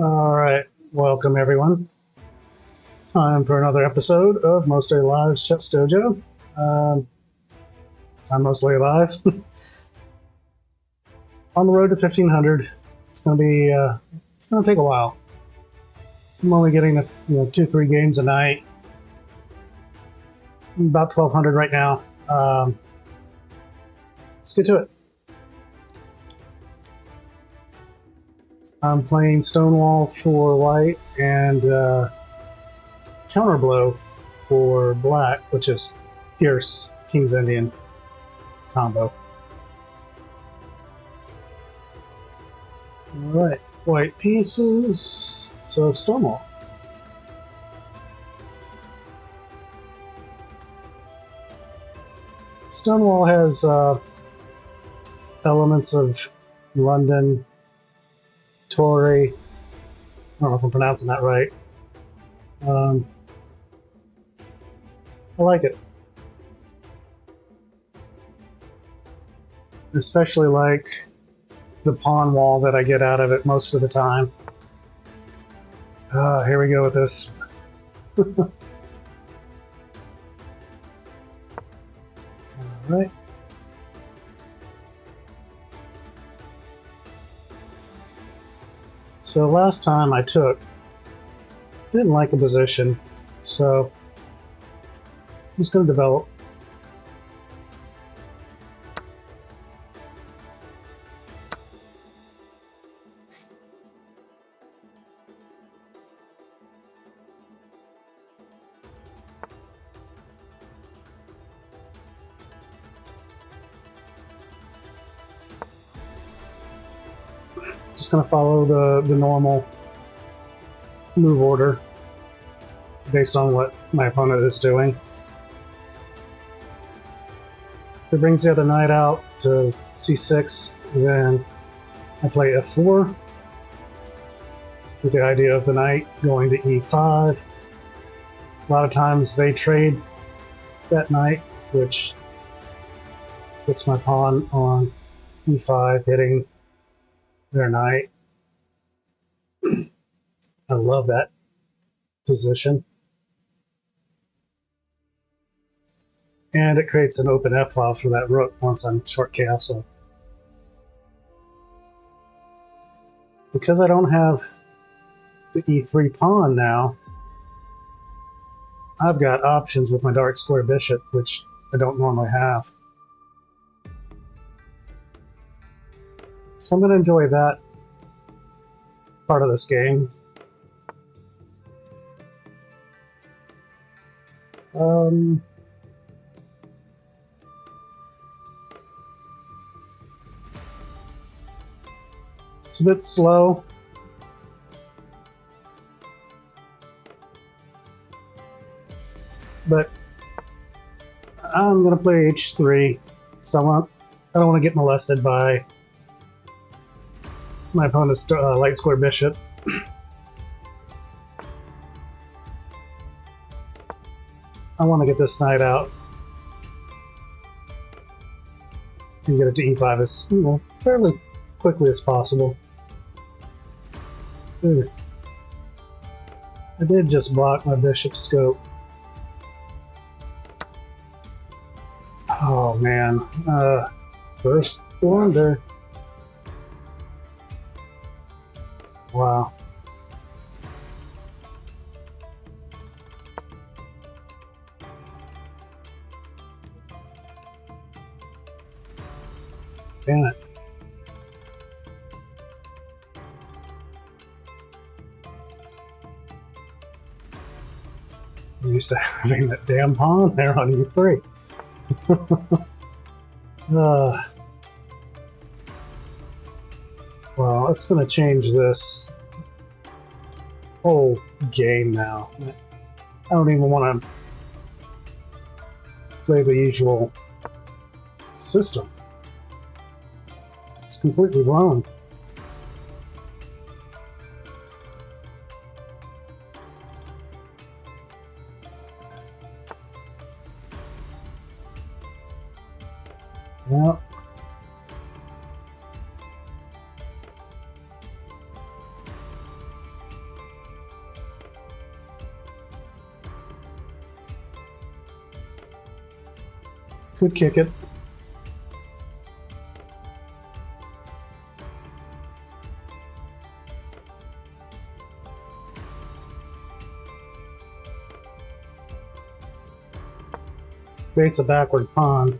All right, welcome everyone. Time for another episode of Mostly Alive's Chess Dojo. Um, I'm mostly alive. On the road to 1500. It's gonna be. It's gonna take a while. I'm only getting 2-3 games a night. I'm about 1200 right now. Let's get to it. I'm playing Stonewall for white and Counterblow for black, which is Pierce, King's Indian combo. Alright, white pieces. So Stonewall. Stonewall has elements of London, Tory. I don't know if I'm pronouncing that right. I like it. Especially like the pawn wall that I get out of it most of the time. Here we go with this. Alright. So last time I didn't like the position, so I'm just going to develop. Just going to follow the normal move order based on what my opponent is doing. If it brings the other knight out to c6, then I play f4 with the idea of the knight going to e5. A lot of times they trade that knight, which puts my pawn on e5, hitting their knight. I love that position. And it creates an open f-file for that rook once I'm short castle. Because I don't have the e3 pawn now, I've got options with my dark square bishop, which I don't normally have. So I'm going to enjoy that part of this game. It's a bit slow. But I'm going to play h3, so I don't want to get molested by my opponent's light square bishop. I want to get this knight out and get it to e5 as fairly quickly as possible. Ugh. I did just block my bishop's scope. Oh man, first blunder. Wow. Damn it. I'm used to having that damn pawn there on e3. Well, it's going to change this whole game now. I don't even want to play the usual system. It's completely blown. Well, Could kick it. Creates a backward pawn.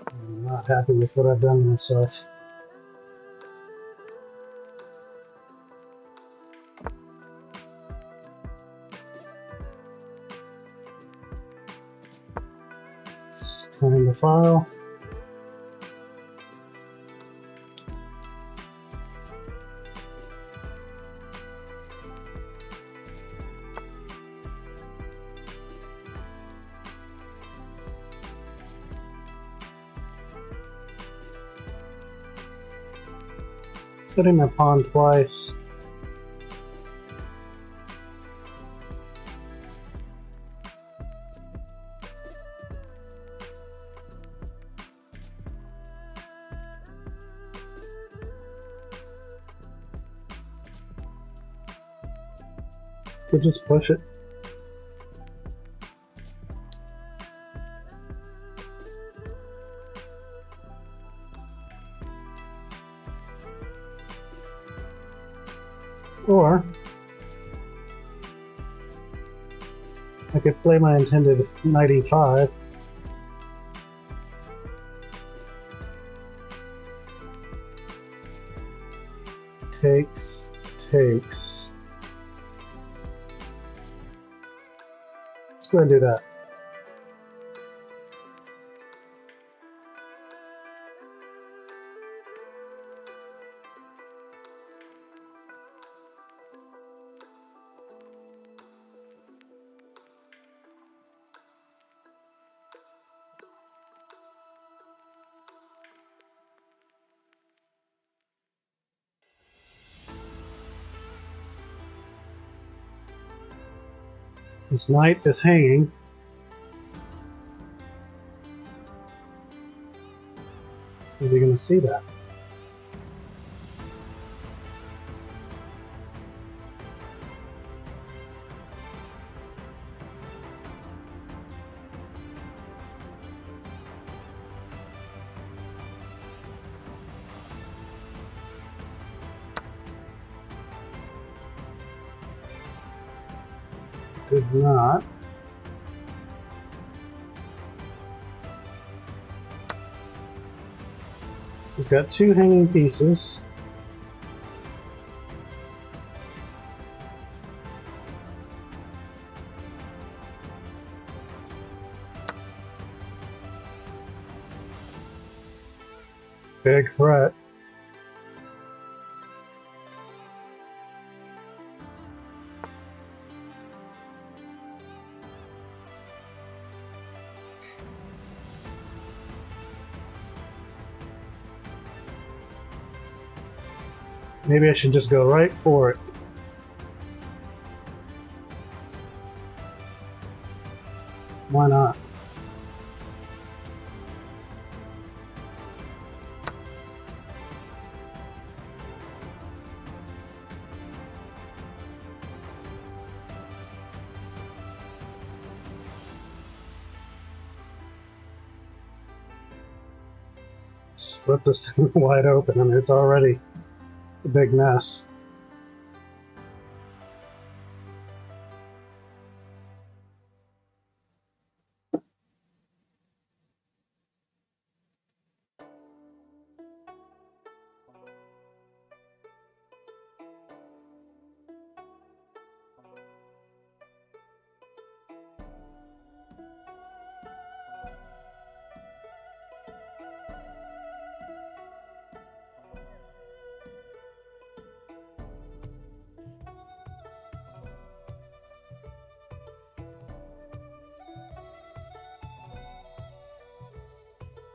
I'm not happy with what I've done to myself. Scanning the file. Setting my pawn twice. Could just push it. Or I could play my intended knight e5. Takes. Let's go ahead and do that. This knight is hanging. Is he going to see that? Did not. So he's got two hanging pieces. Big threat. Maybe I should just go right for it. Why not? Just rip this thing wide open. I mean, it's already a big mess.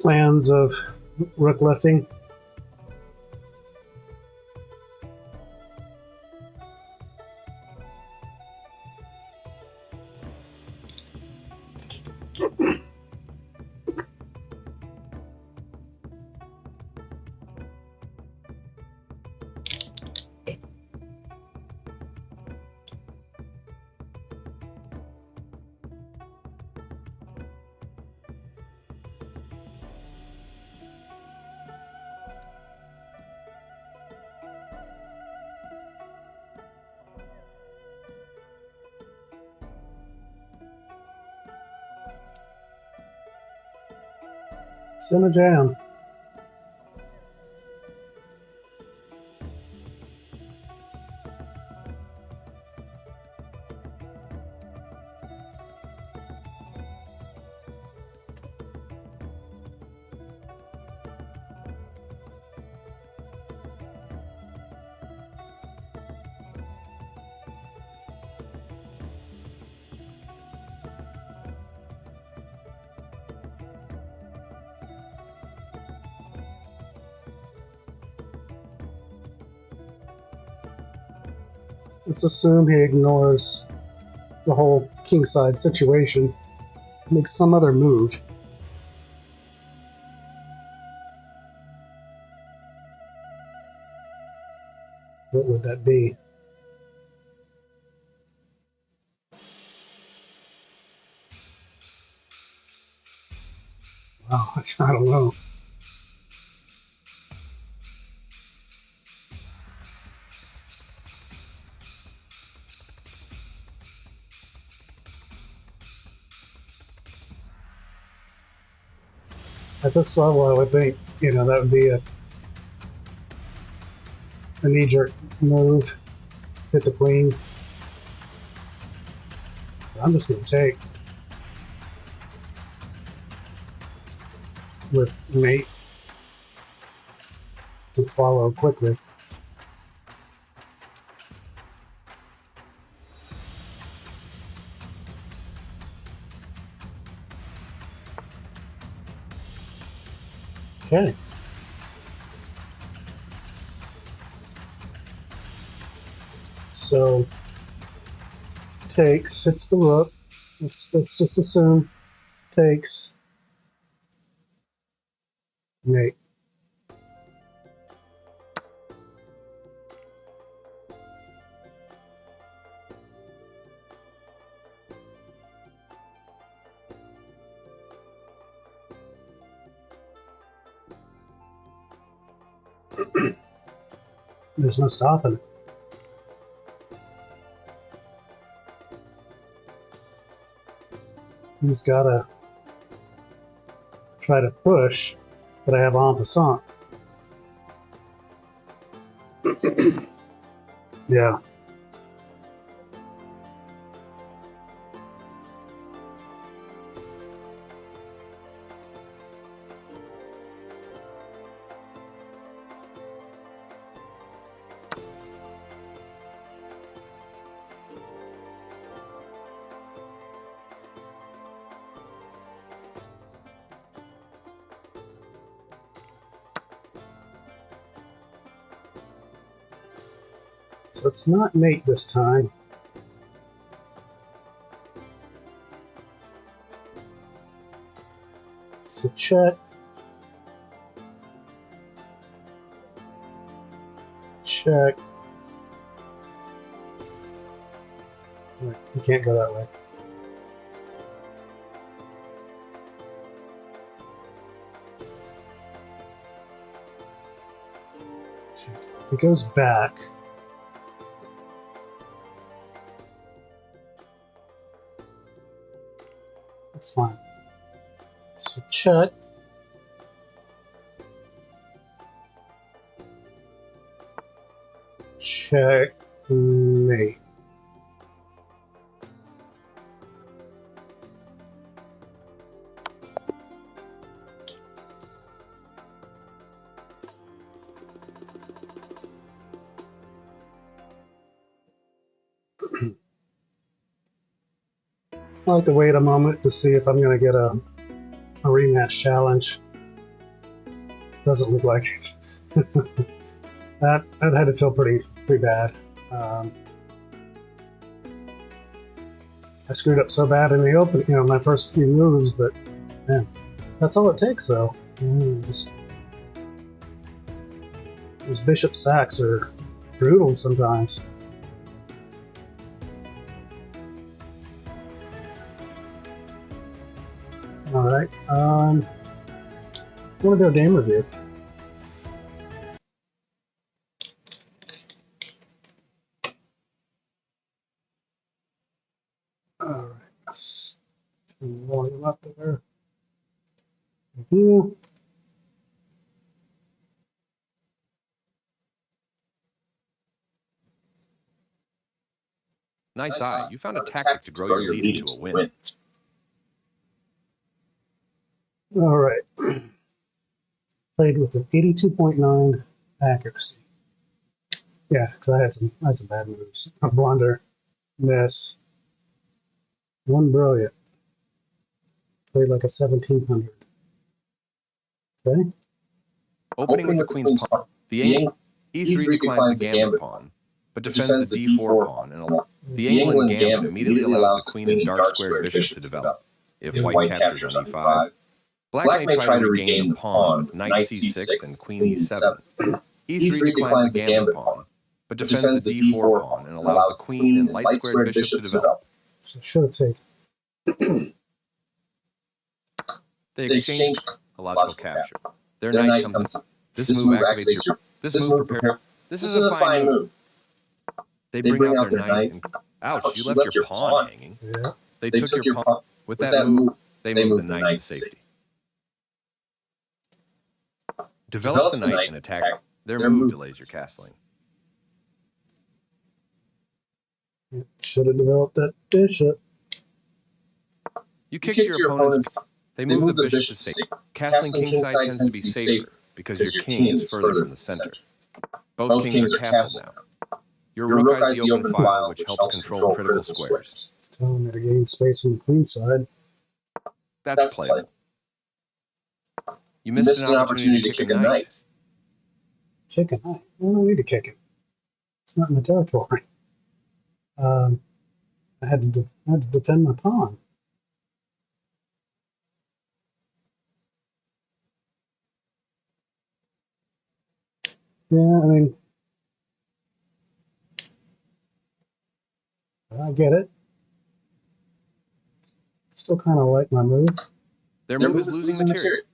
Plans of rook lifting. It's in a jam. Let's assume he ignores the whole kingside situation, makes some other move. What would that be? Wow, I don't know. At this level, I would think, that would be a knee-jerk move. Hit the queen. I'm just going to take with mate to follow quickly. Okay. So takes, hits the rook. Let's just assume takes, mate. There's no stopping it. He's got to try to push, but I have en passant. Yeah. So it's not mate this time. So check. Check. Wait, you can't go that way. If it goes back, that's fine. So check. Check mate. I like to wait a moment to see if I'm going to get a rematch challenge. Doesn't look like it. that had to feel pretty bad. I screwed up so bad in the open, my first few moves that, man, that's all it takes though. Those bishop sacks are brutal sometimes. All right, I want to do a game review. All right, let's volume up there. Review. Nice eye. You found a tactic to grow your lead into a win. All right. Played with an 82.9 accuracy. Yeah, because I had some bad moves. A blunder, miss, one brilliant. Played like a 1700. Okay. Opening with the queen's pawn. The e3 declines the gambit pawn, but defends the d4 pawn, and the England gambit immediately allows the queen and dark-squared bishop to develop. If white captures on e5, black may try to regain the pawn with knight c6 and queen e7. e3 declines the gambit pawn, but defends the d4 pawn and allows the queen and light-squared bishop to develop. So should have taken. They exchange a logical capture. Their knight comes in. This move activates your... This move prepares... This is a fine move. They bring out their knight and... Ouch, you left your pawn hanging. Yeah. They took your pawn. With that move, they move the knight to safety. Develops the knight and attack. Their move delays your castling. Should have developed that bishop. You kicked your opponent's... They move the bishop to safety. Castling kingside tends to be safer because your king is further from the center. Both kings are castled now. Your rook eyes the open file, which helps control critical squares. Telling me to gain space on the queen side. That's playable. You missed an opportunity to kick a knight. Kick a knight? I don't need to kick it. It's not in the territory. I had to defend my pawn. Yeah, I mean, I get it. Still kind of like my move. Their move is losing material.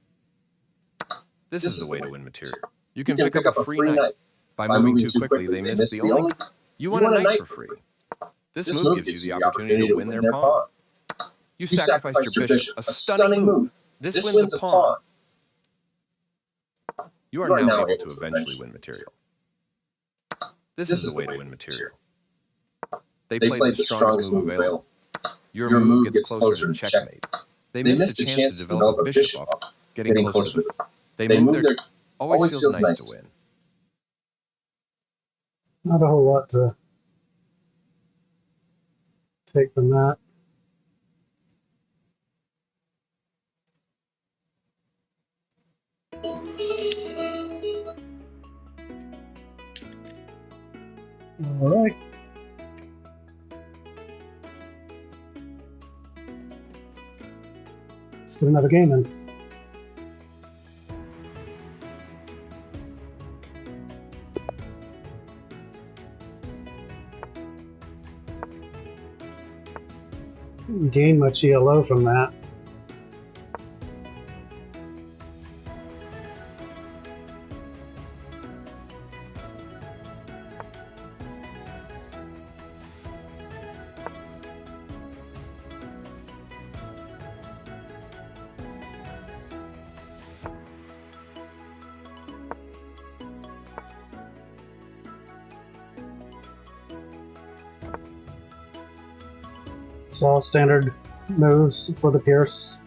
This is the way to win material. You can pick up a free knight. By moving too quickly, they miss the only... You want a knight for free. This move gives you the opportunity to win their pawn. You sacrificed your bishop. A stunning move. This wins a pawn. You are now able to eventually win material. This is the way to win material. They played the strongest move available. Your move gets closer to checkmate. They missed a chance to develop a bishop off, getting closer to... They move their... Always feels nice to win. Not a whole lot to take from that. All right. Let's get another game in. Didn't gain much ELO from that. It's all standard moves for the Pierce.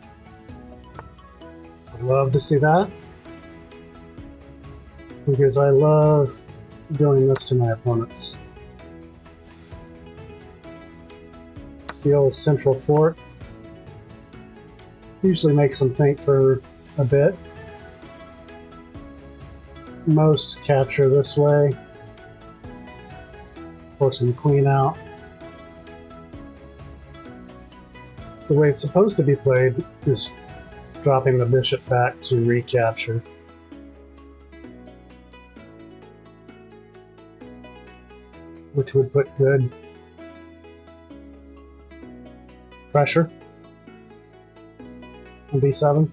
I love to see that, because I love doing this to my opponents. It's the old central fort. Usually makes them think for a bit. Most capture this way, forcing the queen out. The way it's supposed to be played is dropping the bishop back to recapture. Which would put good pressure on b7.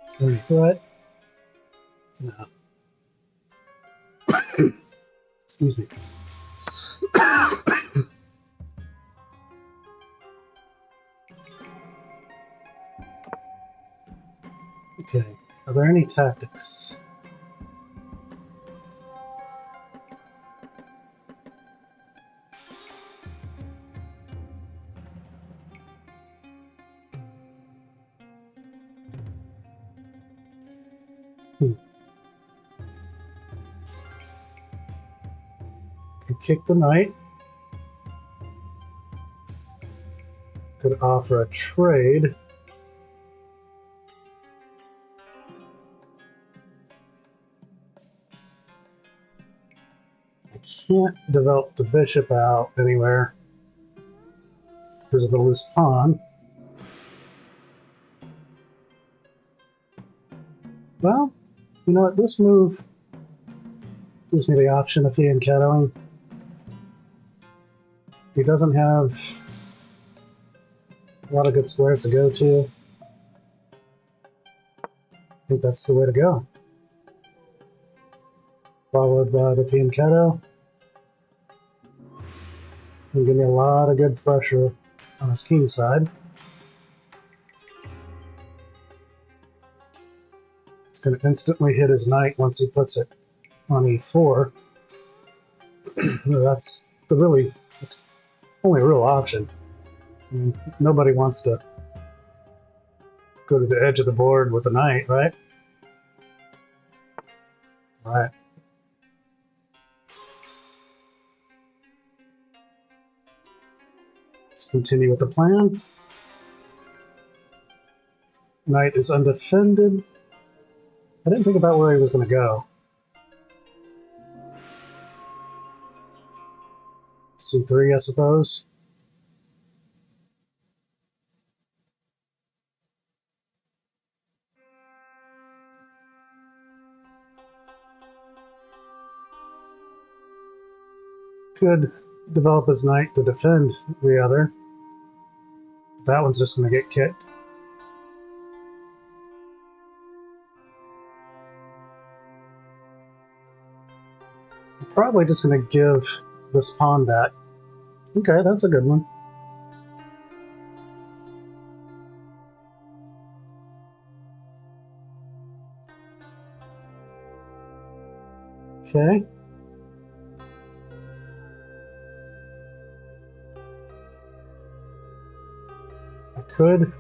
Stays threat. No. Excuse Excuse me. Okay, are there any tactics? Could kick the knight. Could offer a trade. I can't develop the bishop out anywhere because of the loose pawn. Well, you know what? This move gives me the option of fianchettoing. He doesn't have a lot of good squares to go to. I think that's the way to go. Followed by the fianchetto. And give me a lot of good pressure on his king side. It's going to instantly hit his knight once he puts it on e4. That's the only real option. I mean, nobody wants to go to the edge of the board with the knight, right? Right. Let's continue with the plan. Knight is undefended. I didn't think about where he was going to go. C3, I suppose. Could develop his knight to defend the other. That one's just going to get kicked. I'm probably just going to give this pawn back. Okay, that's a good one. Okay. I could.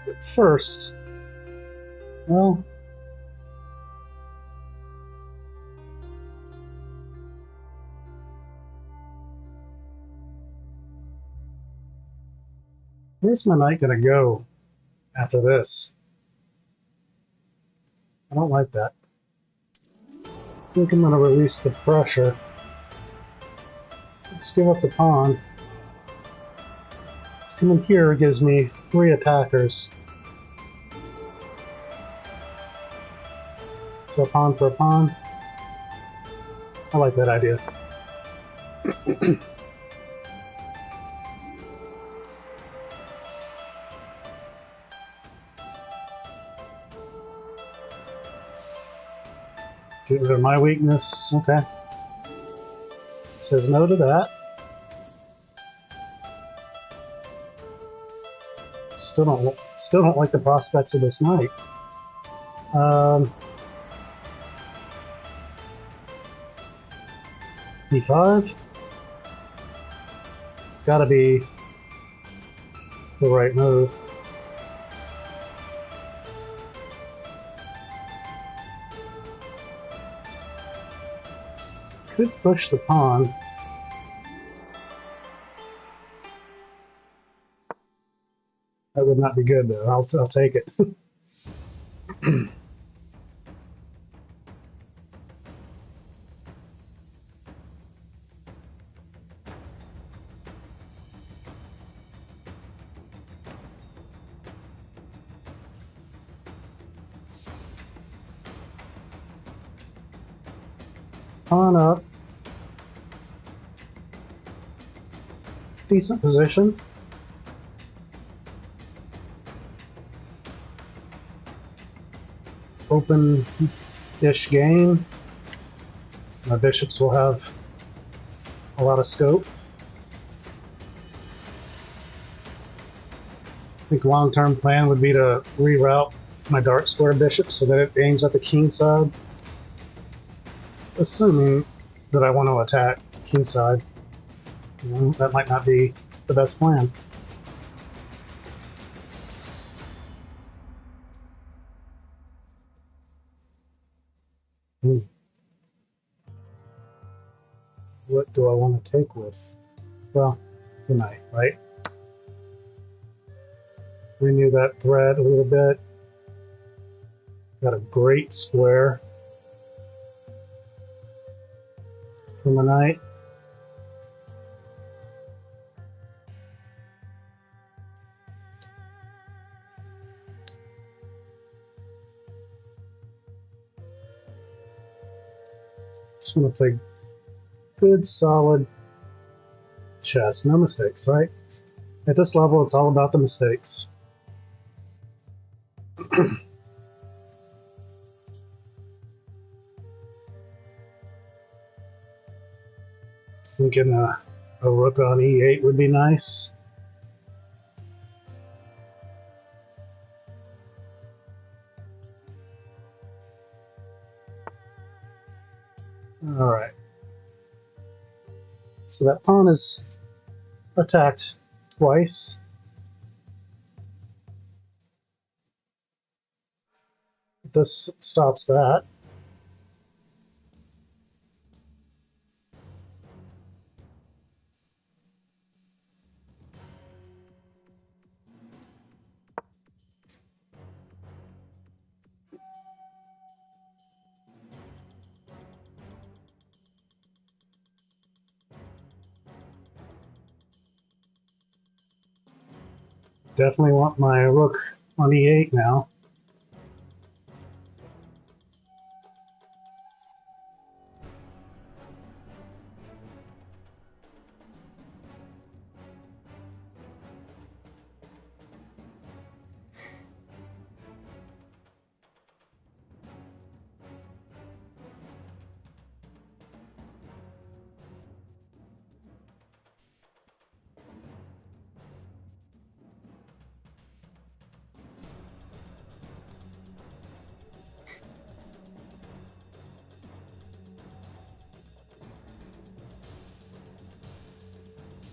But first, well, where's my knight going to go after this? I don't like that. I think I'm going to release the pressure. Just give up the pawn. Let's come in here. It gives me 3 attackers. So a pawn for a pawn. I like that idea. Get rid of my weakness. Okay. Says no to that. Still don't like the prospects of this knight. E5. It's got to be the right move. Could push the pawn. That would not be good, though. I'll take it. Pawn up. Decent position. open-ish game. My bishops will have a lot of scope. I think long-term plan would be to reroute my dark square bishop so that it aims at the king side, assuming that I want to attack king side. That might not be the best plan. What do I want to take with? Well, the knight, right? Renew that thread a little bit. Got a great square for my knight. Just want to play good, solid chess. No mistakes, right? At this level, it's all about the mistakes. Thinking a rook on e8 would be nice. All right. So that pawn is attacked twice. This stops that. Definitely want my rook on e8 now.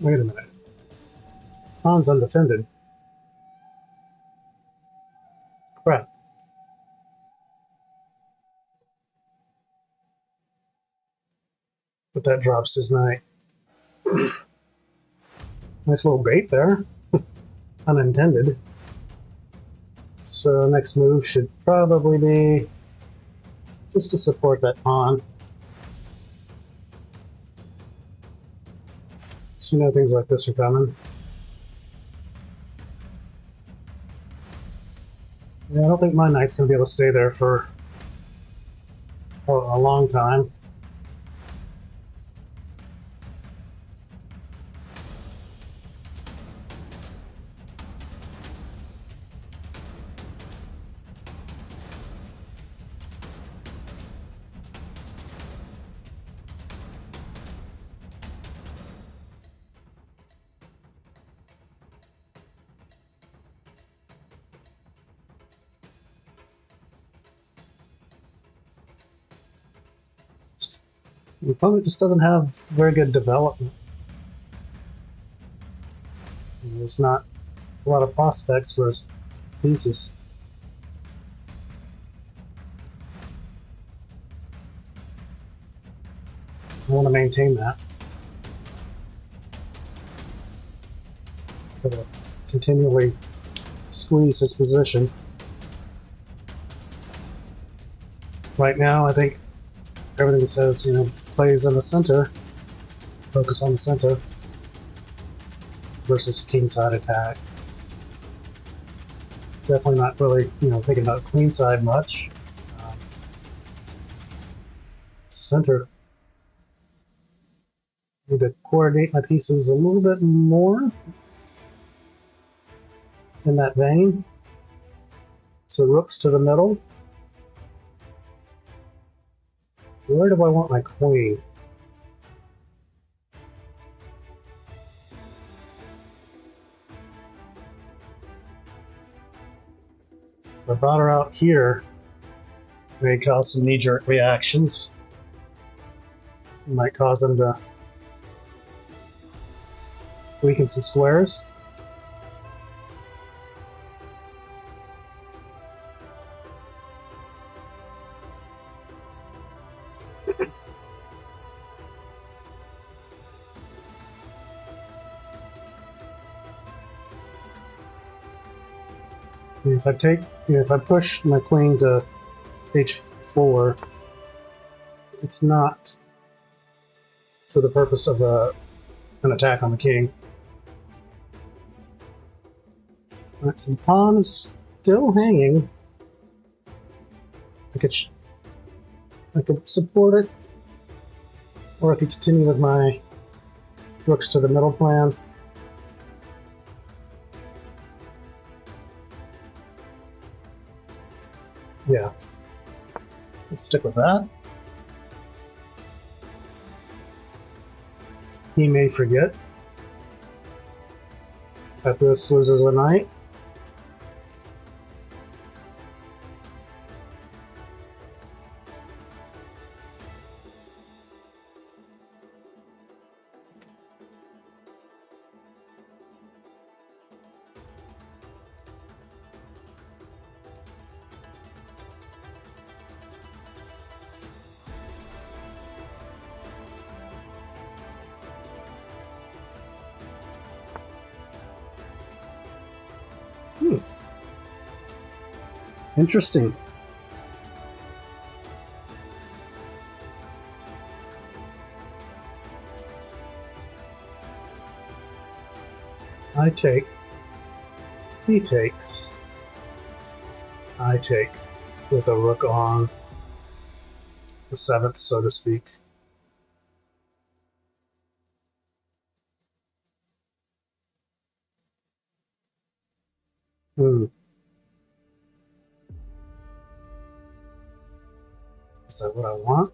Wait a minute. Pawn's undefended. Crap. But that drops his knight. Nice little bait there. Unintended. So next move should probably be just to support that pawn. So you know things like this are coming. Yeah, I don't think my knight's going to be able to stay there for a long time. The opponent just doesn't have very good development. There's not a lot of prospects for his pieces. I want to maintain that. Try to continually squeeze his position. Right now, I think everything says, plays in the center, focus on the center, versus kingside attack. Definitely not really, thinking about queenside much. Center. Need to coordinate my pieces a little bit more in that vein. So rooks to the middle. Where do I want my queen? If I brought her out here, may cause some knee-jerk reactions. It might cause them to weaken some squares. If I push my queen to h4, it's not for the purpose of an attack on the king. Alright, so the pawn is still hanging. I could support it, or I could continue with my rooks to the middle plan. Yeah, let's stick with that. He may forget that this loses a knight. Interesting. I take. He takes. I take with a rook on the 7th, so to speak. Is that what I want?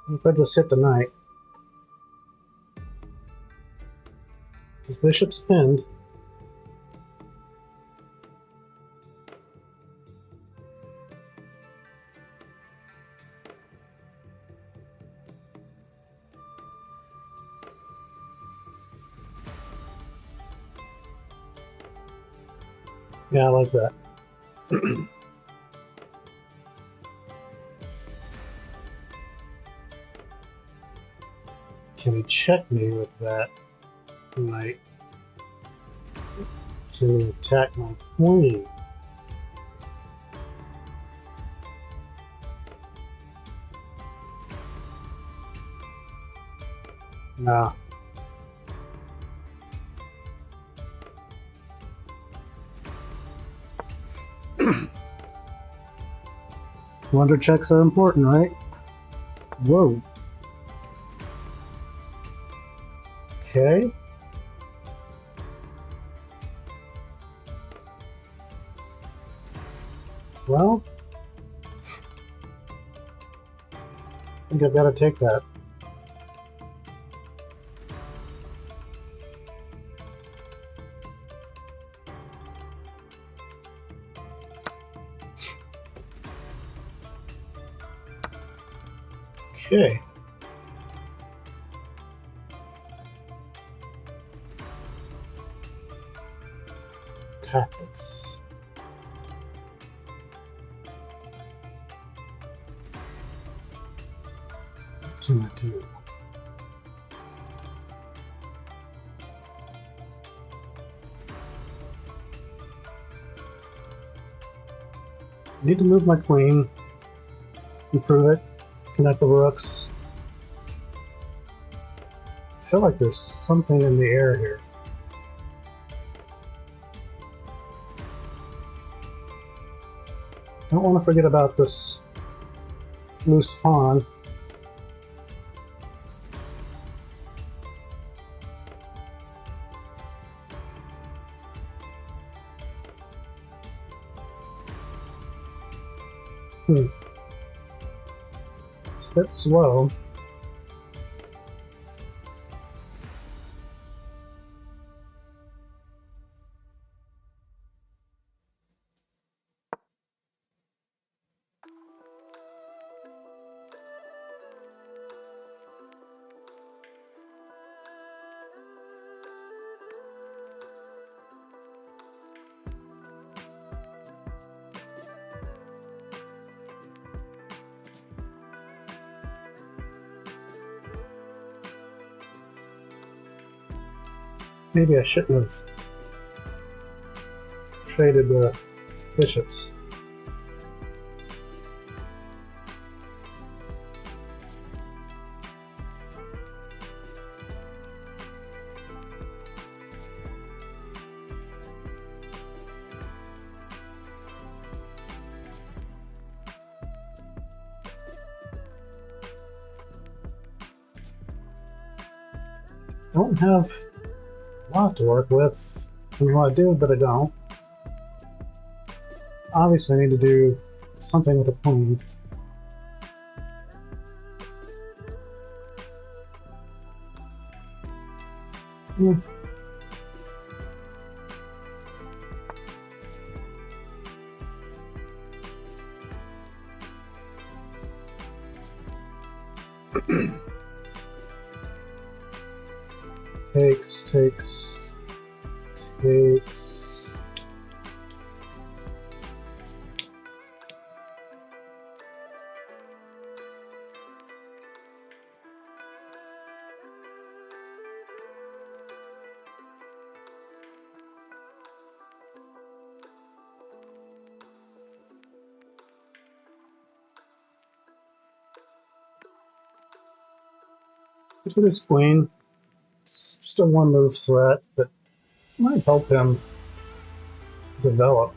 If I just hit the knight, his bishop's pinned. Yeah, I like that. Can he check me with that knight? Can he attack my queen? Nah. Blunder checks are important, right? Whoa. Okay. Well, I think I've got to take that. Okay. Tactics. What can I do? I need to move my queen, improve it, connect the rooks. I feel like there's something in the air here. Don't want to forget about this loose pawn. It's a bit slow. Maybe I shouldn't have traded the bishops. I don't have a lot to work with. I mean, well, I do, but I don't. Obviously, I need to do something with the queen. Takes. Look at his queen. It's just a one-move threat that might help him develop.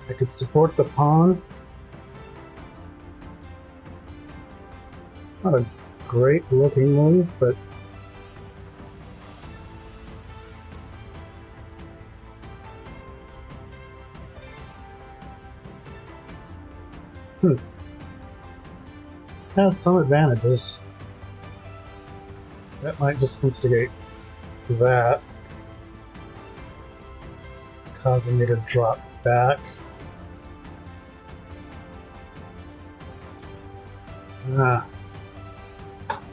I could support the pawn. Not a great looking move, but has some advantages. That might just instigate that, causing me to drop back.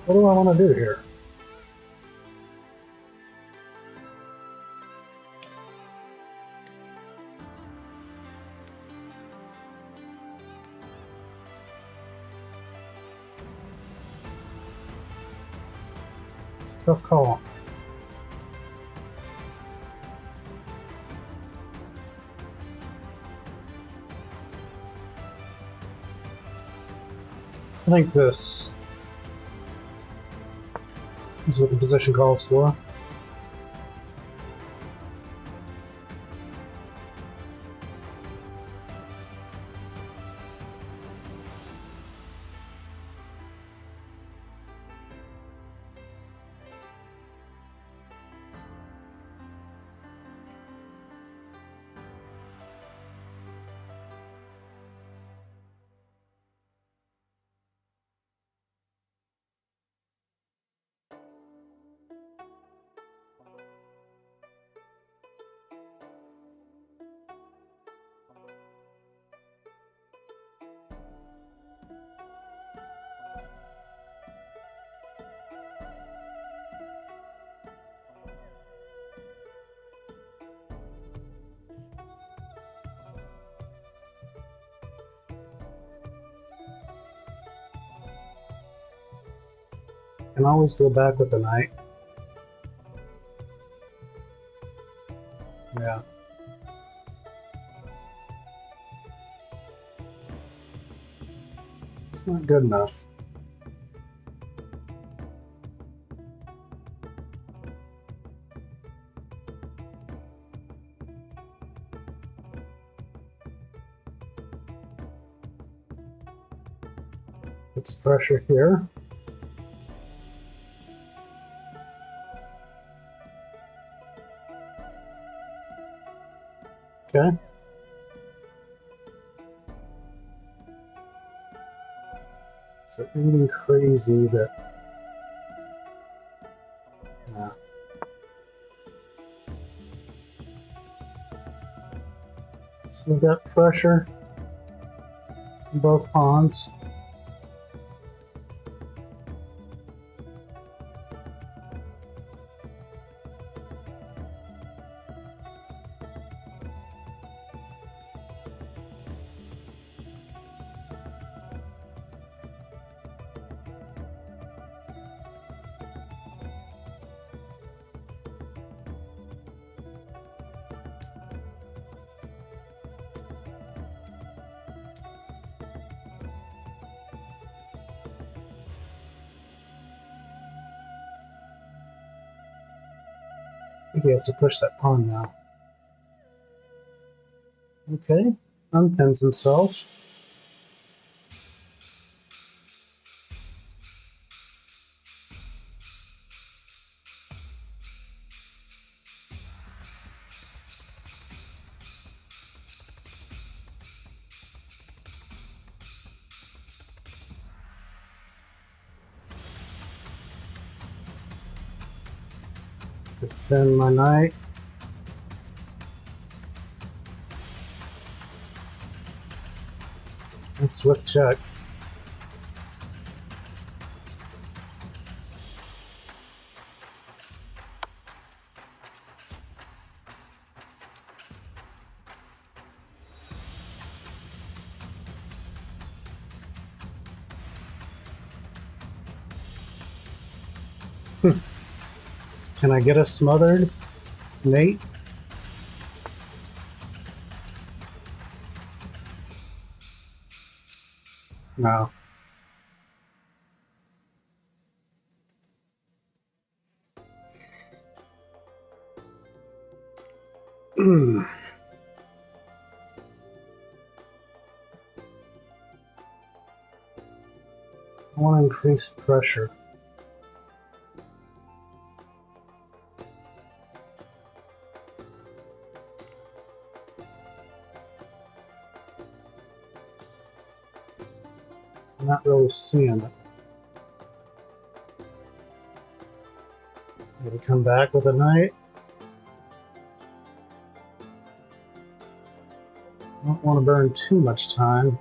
What do I want to do here? It's a tough call. I think this is what the position calls for. Can always go back with the knight. Yeah. It's not good enough. Puts pressure here. Okay. So anything crazy that... Nah. So we've got pressure in both pawns. I think he has to push that pawn now. Okay, unpins himself. Defend my knight. It's with check. Can I get a smothered, Nate? No. I want to increase pressure. I'm not really seeing it. Maybe come back with a knight. Don't want to burn too much time.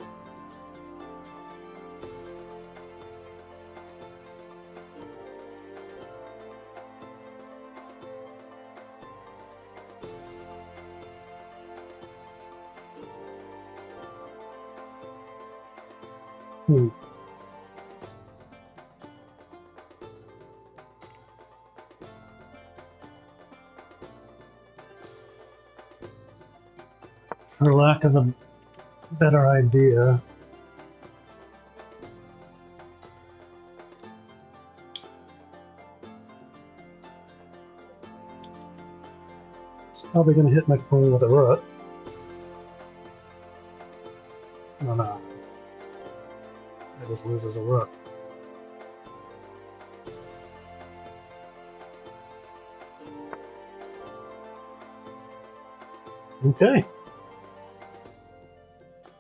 For lack of a better idea, it's probably going to hit my queen with a rook. Oh no. It just loses a rook. Okay.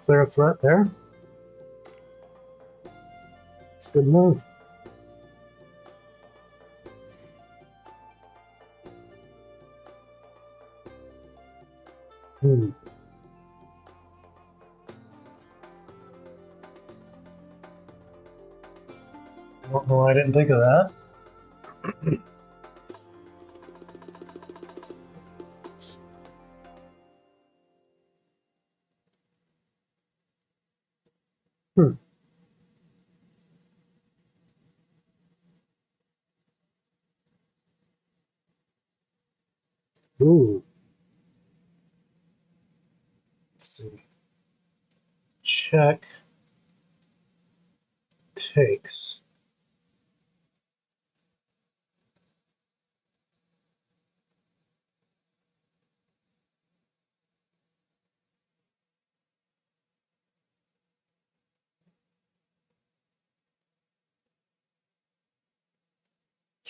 Clear threat there. It's a good move. Well, I didn't think of that. Ooh. Let's see. Check. Takes.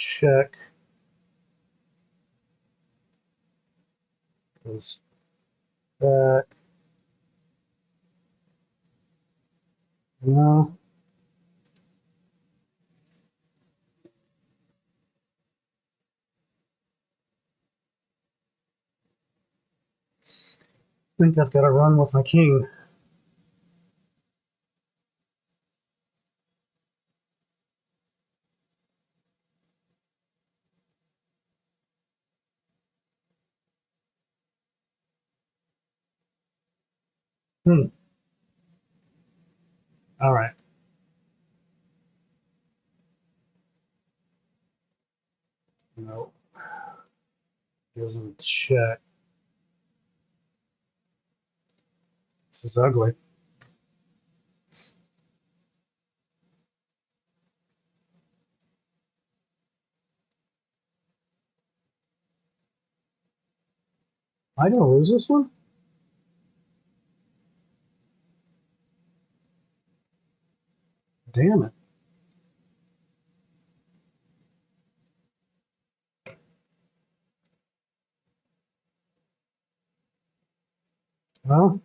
check. Goes back. No. I think I've got to run with my king. All right. No. Doesn't check. This is ugly. Am I going to lose this one? Damn it. Well,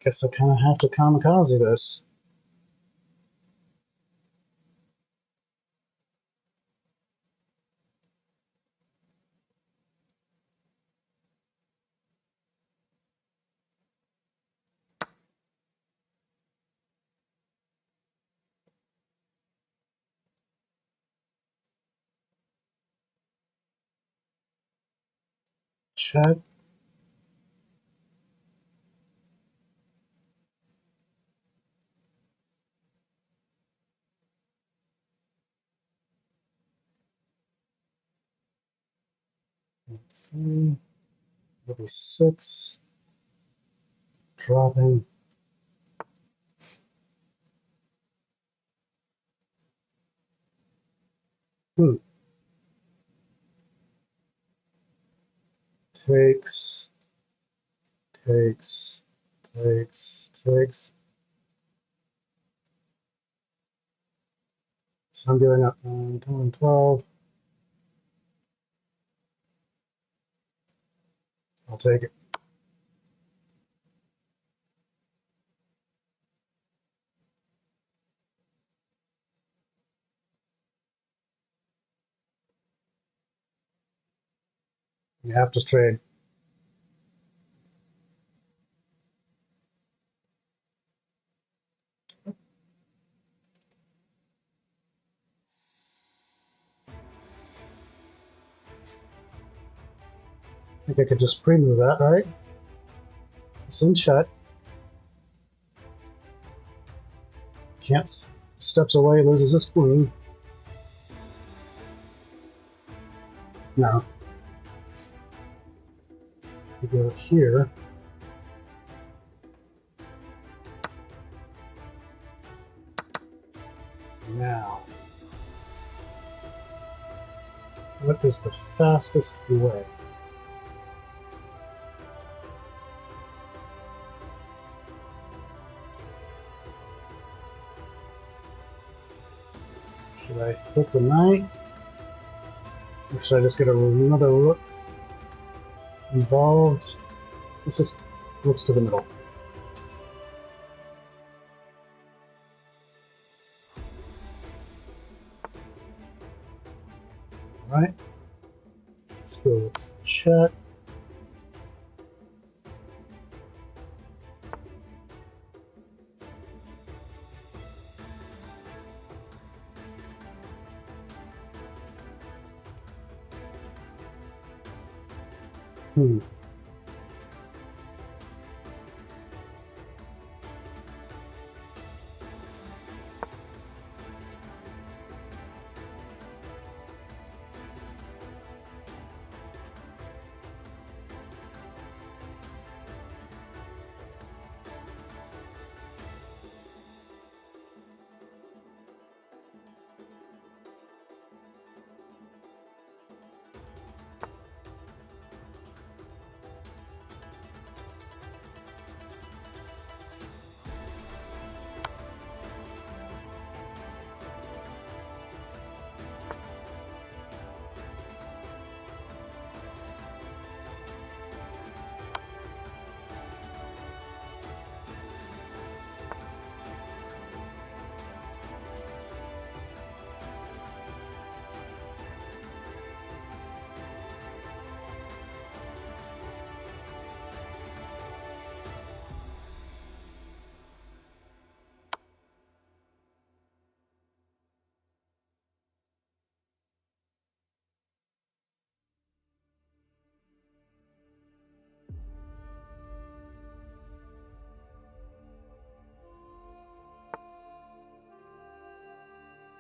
guess I kind of have to kamikaze this. Check. Three. It'll be 6. Dropping. Takes. So I'm giving up 9, 10, 12. I'll take it. You have to trade. I think I could just pre-move that, right? It's in shut. Can't. Steps away, loses his queen. No. You go here. Now. What is the fastest way? Should I hit the knight? Or should I just get another rook involved? Let's just rooks to the middle. Alright. Let's go with check. Hmm.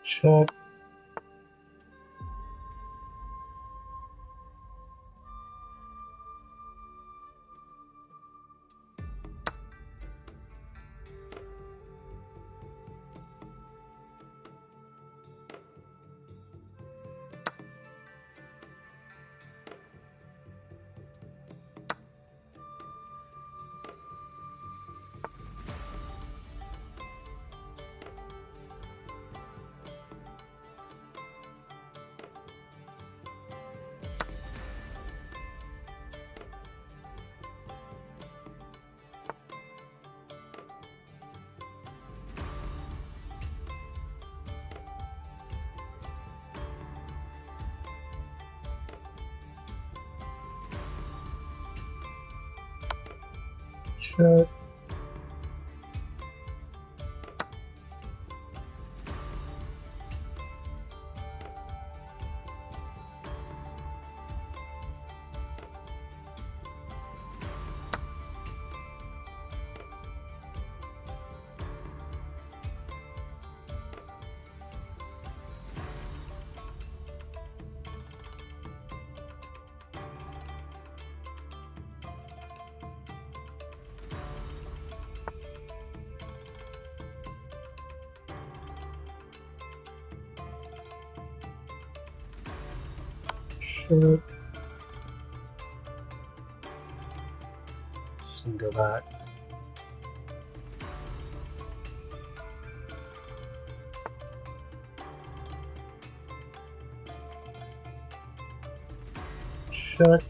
Check. Check. Check. Just gonna go back. Check.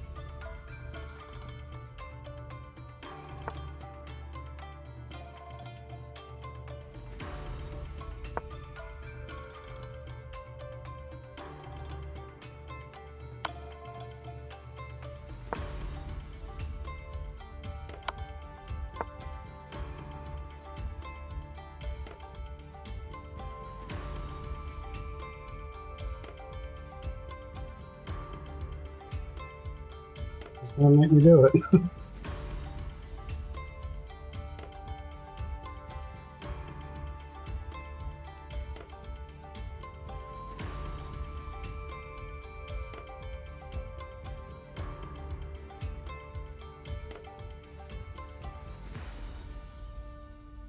It's gonna make me do it.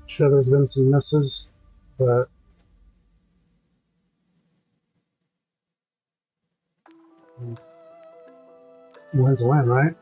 Sure, there's been some misses, but win's a win, right?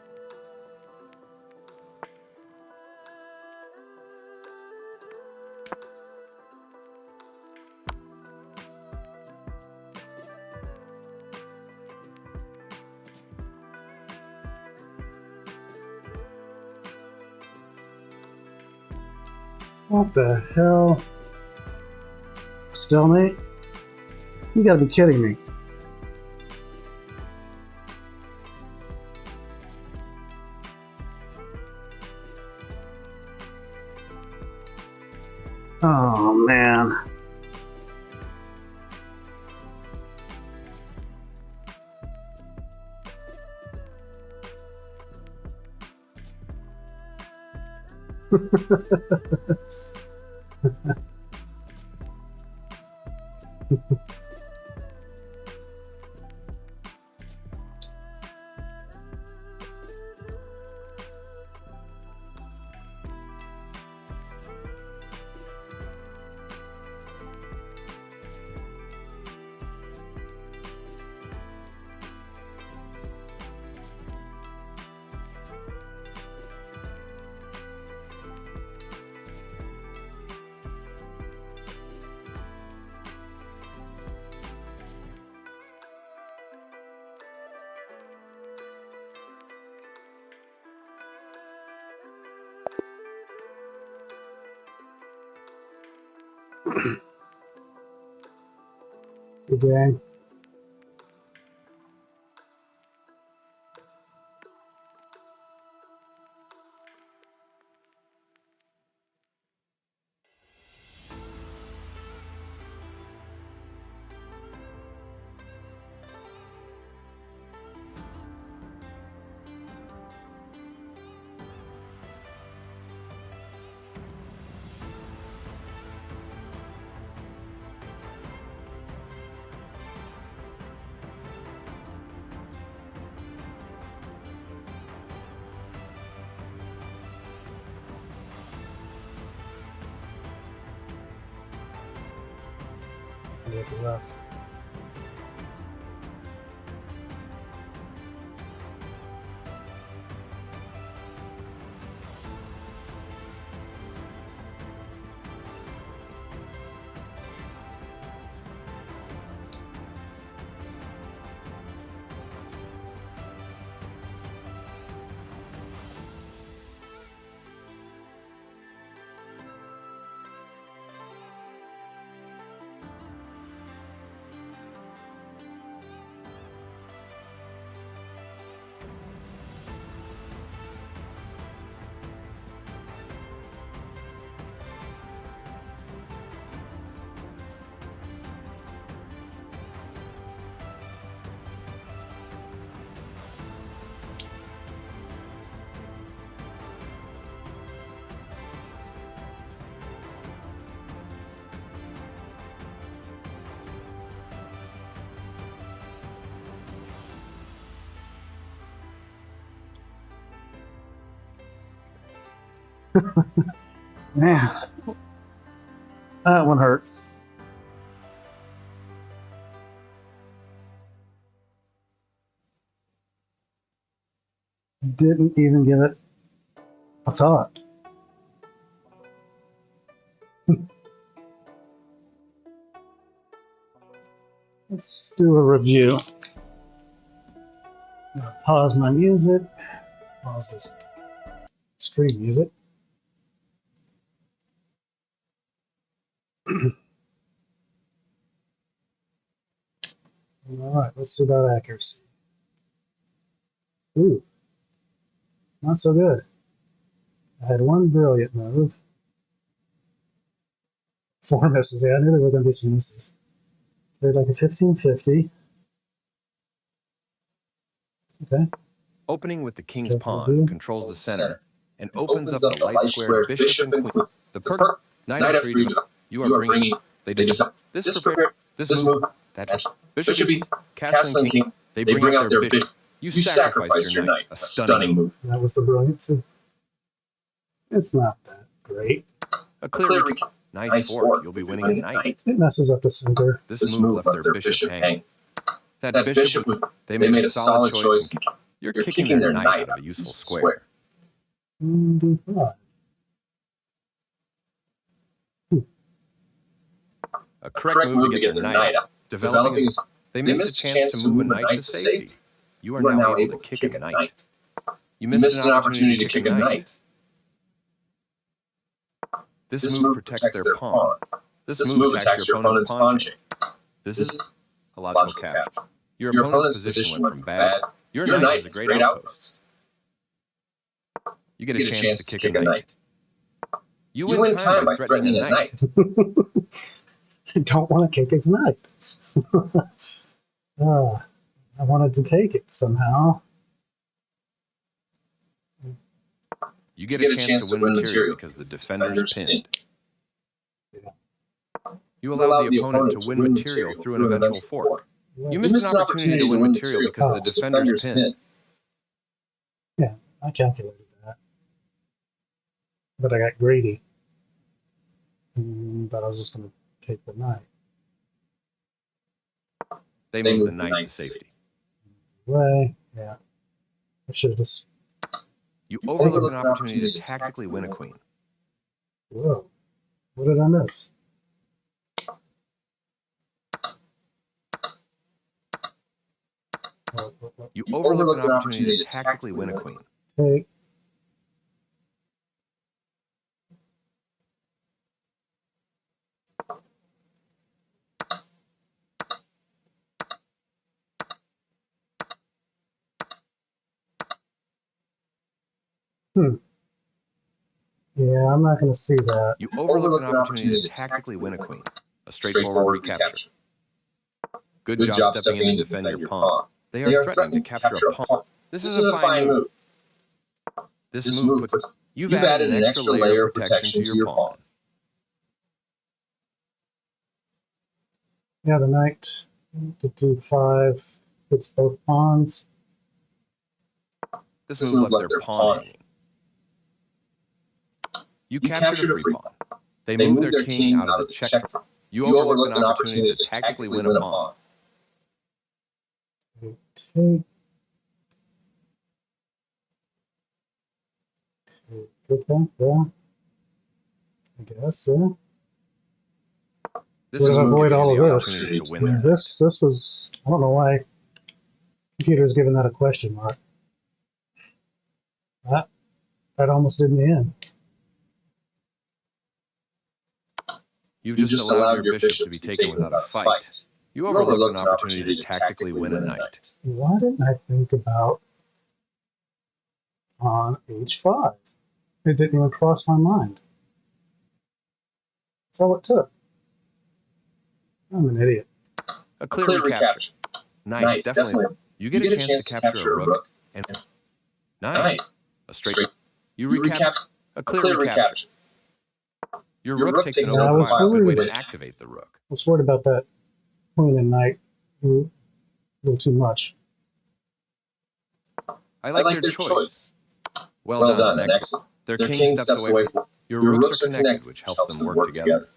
What the hell? Stalemate? You gotta be kidding me. Oh man. Good game. if he left. Man, that one hurts. Didn't even give it a thought. Let's do a review. I'm gonna pause my music. Pause this stream music. Alright, let's see about accuracy. Ooh, not so good. I had one brilliant move. 4 misses. Yeah, I knew there were going to be some misses. Played like a 15-50. Okay. Opening with the king's pawn controls the center and opens up the light square bishop and queen. The perk, knight f3, you are bringing, this move, that's bishop e, castle and king, they bring out their bishop. You sacrifice your knight, a stunning move. That was the brilliant too. It's not that great. A clear nice fork, you'll be winning a knight. It messes up the center. This move left their bishop hanging. That bishop, they made a solid choice. You're kicking their knight out of a useful square. D5. A correct move to get their knight out. Developing is, they missed a chance to move a knight to safety. You are now able to kick a knight. You missed an opportunity to kick a knight. This move protects their pawn. This move attacks your opponent's pawn chain. This is a logical capture. Your opponent's position went from bad. Your knight is a great outpost. You get a chance to kick a knight. You win time by threatening a knight. I don't want to kick his knight. I wanted to take it somehow. You get a chance to win material because the defender's pinned. You allow the opponent to win material through an eventual fork. You missed an opportunity to win material because the defender's pinned. Yeah, I calculated that. But I got greedy. But I was just going to take the knight. They moved the knight to safety. Way, yeah. I should have just... You overlooked an opportunity to tactically win a queen. Whoa. What did I miss? You overlooked an opportunity to tactically win a queen. Take. Yeah, I'm not going to see that. You overlooked an opportunity to tactically win a queen. A straightforward recapture. Good job stepping in to defend your pawn. They are threatening to capture a pawn. This is a fine move. This move puts... You've added an extra layer of protection to your pawn. Yeah, the knight to d5 hits both pawns. This move left their pawn hanging. You captured a free pawn. They moved their king out of the check. You overlooked an opportunity to tactically win a pawn. Okay. Okay, yeah. I guess, yeah. This is avoid all of this. To win there. This was, I don't know why computer's given that a question mark. That almost did me in. You've just allowed your bishop to be taken without a fight. You overlooked an opportunity to tactically win a knight. Why didn't I think about on h5? It didn't even cross my mind. That's all it took. I'm an idiot. A clear recapture. Nice, definitely. You get a chance to capture a rook and knight. A straight. You recapture a clear recapture. Your rook takes an over 5, good way to activate the rook. I was worried about that queen and knight a little too much. I like their choice. Well done, excellent. Their king steps away from your rooks are connected, which helps them work together.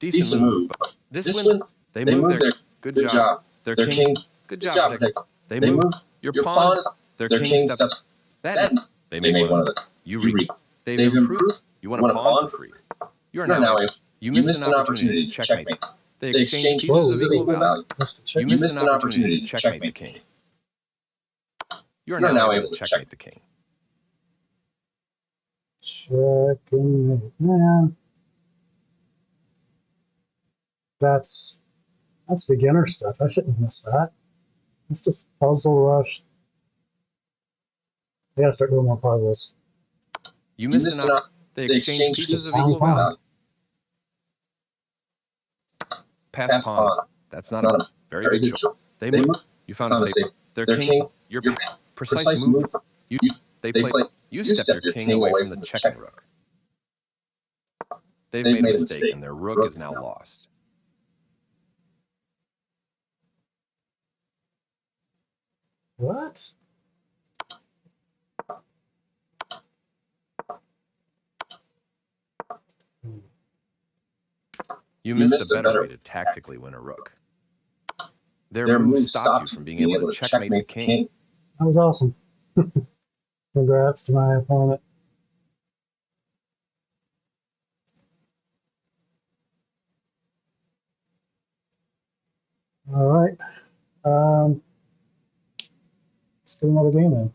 Decent move, but this wins. They move their good job. Their king, good job. They move your pawns. Their king steps. That they made one of them. You reap. They've improved. You want a pawn for free. You are now you missed an opportunity to checkmate. They exchange pieces of equal value. You missed an opportunity to checkmate the king. You are now able to checkmate the king. Checkmate, man. That's beginner stuff. I shouldn't have missed that. It's just puzzle rush. I gotta start doing more puzzles. You missed an opportunity. They exchange pieces of equal value. Pass pawn. That's not a very good choice. They move. You found a safe. Their king. Your precise move. They play. You step your king away from the checking rook. They've made a mistake, and their rook is now lost. What? You missed a better way to tactically win a rook. Their move stopped you from being able to checkmate the king. That was awesome. Congrats to my opponent. All right. Let's get another game in.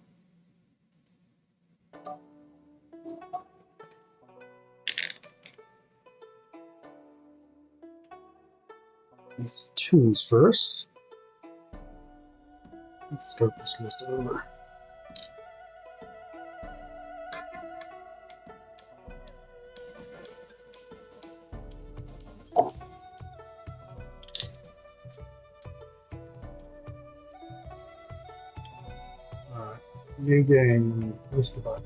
These tunes first. Let's start this list over. Alright, new game. Where's the button?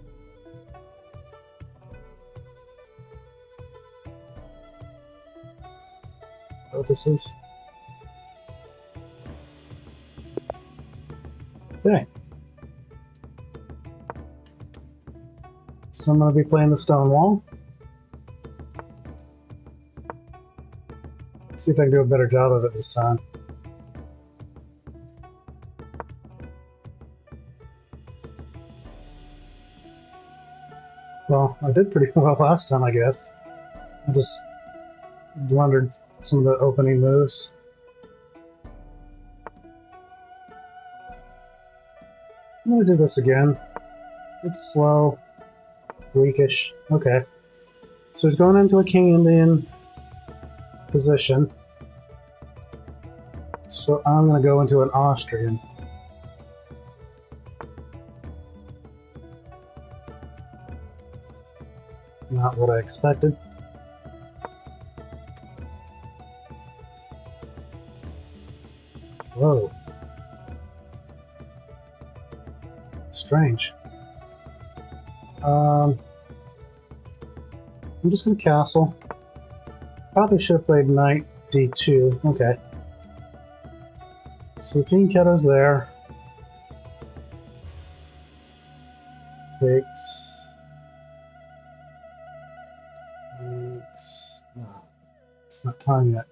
What this is? Okay. So I'm going to be playing the Stonewall. See if I can do a better job of it this time. Well, I did pretty well last time, I guess. I just blundered some of the opening moves. I'm going to do this again. It's slow, weakish. Okay. So he's going into a King Indian position. So I'm going to go into an Austrian. Not what I expected. Whoa. Strange. I'm just going to castle. Probably should have played knight d2. Okay. So the king ketto's there. Takes. No, it's not time yet.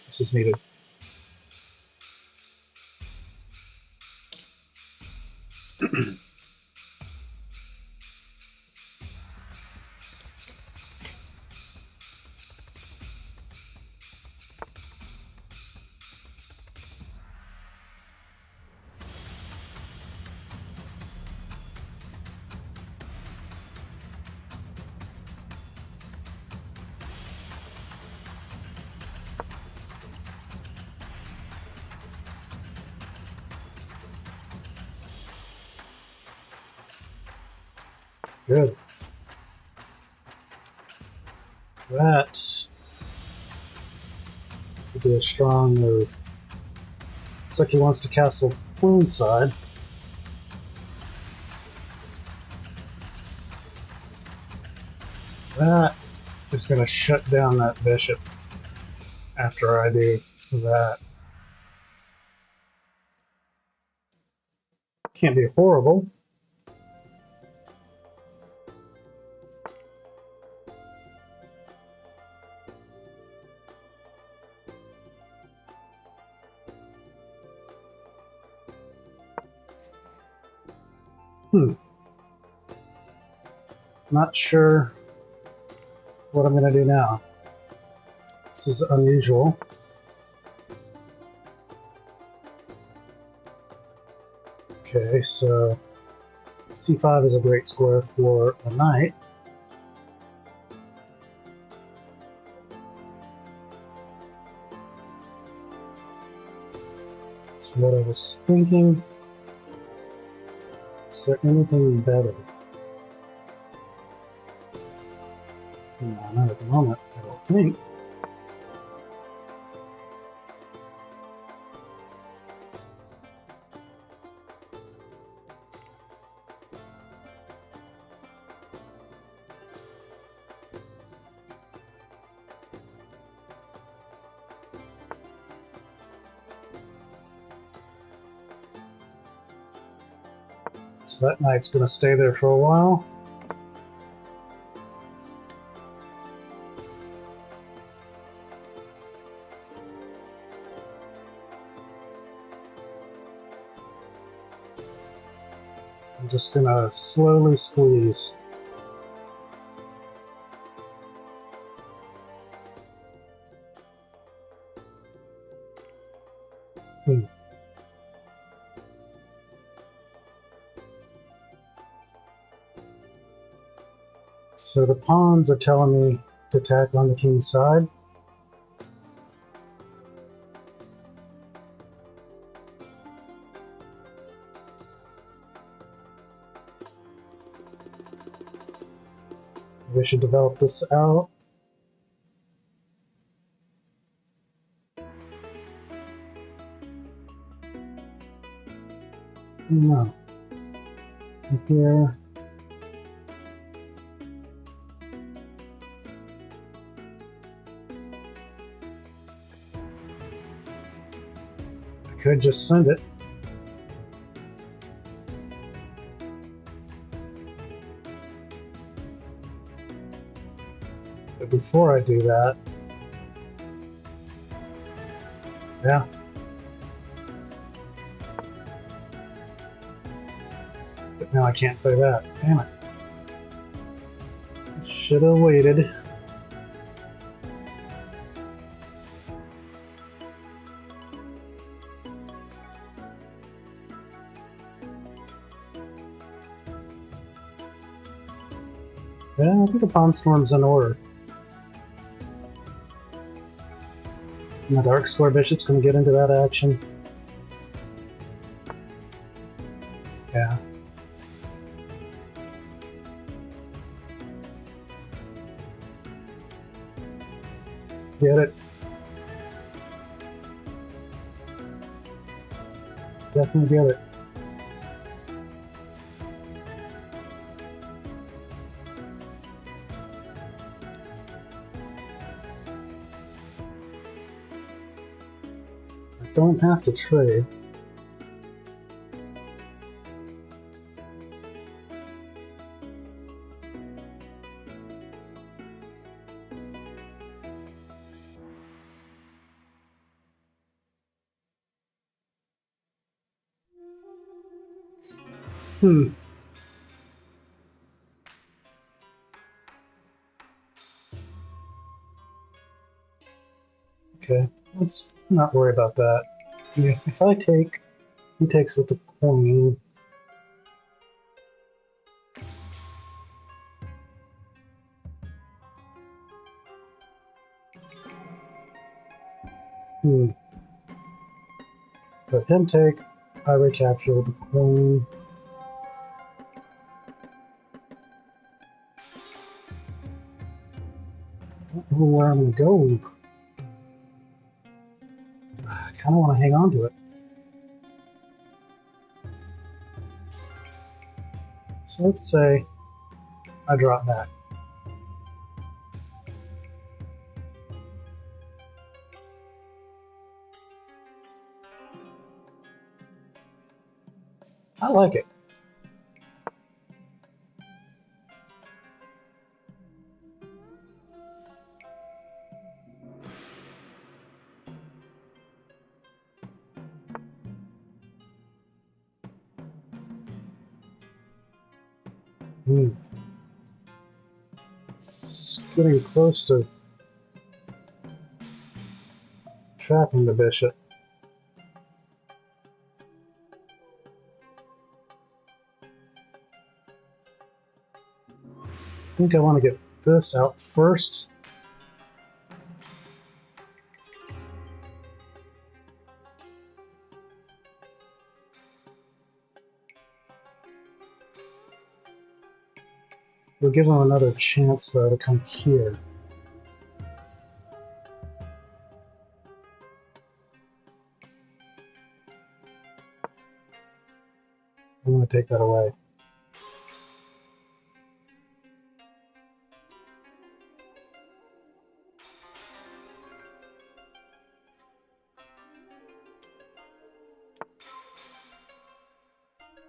this is needed. Good. That would be a strong move. Looks like he wants to castle Queenside. That is going to shut down that bishop after I do that. Can't be horrible. Not sure what I'm going to do now. This is unusual. Okay, so c5 is a great square for a knight. That's what I was thinking. Is there anything better? No, not at the moment, I don't think. So that knight's going to stay there for a while. I'm just going to slowly squeeze. So the pawns are telling me to attack on the king's side. We should develop this out. No. Here. I could just send it. But before I do that, yeah. But now I can't play that. Damn it. Should have waited. Yeah, I think the Pawn Storm's in order. And the Dark Square Bishop's going to get into that action. Yeah. Get it. Definitely get it. I don't have to trade. Okay, let's not worry about that. Yeah, if I take, he takes with the queen. Let him take, I recapture with the queen. I don't know where I'm going to go. I kind of want to hang on to it. So let's say I drop back. I like it. It's getting close to trapping the bishop. I think I want to get this out first. We'll give him another chance, though, to come here. I'm going to take that away.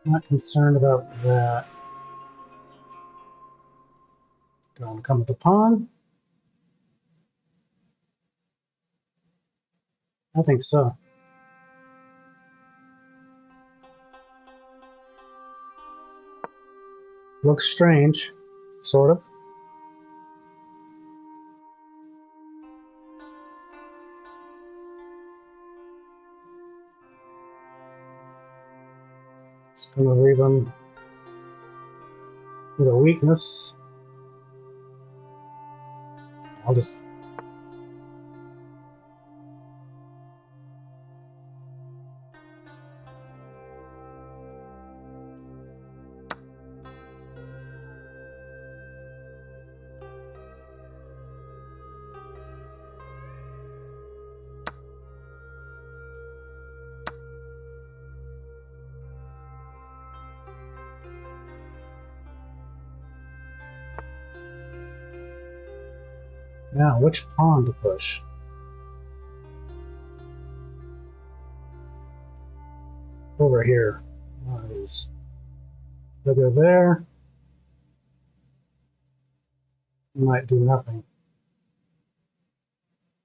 Not concerned about that. Do I want to come with the pawn? I think so. Looks strange, sort of. Just going to leave him with a weakness. I'll just... Now, which pawn to push? Over here. Nice. I'll go there. Might do nothing.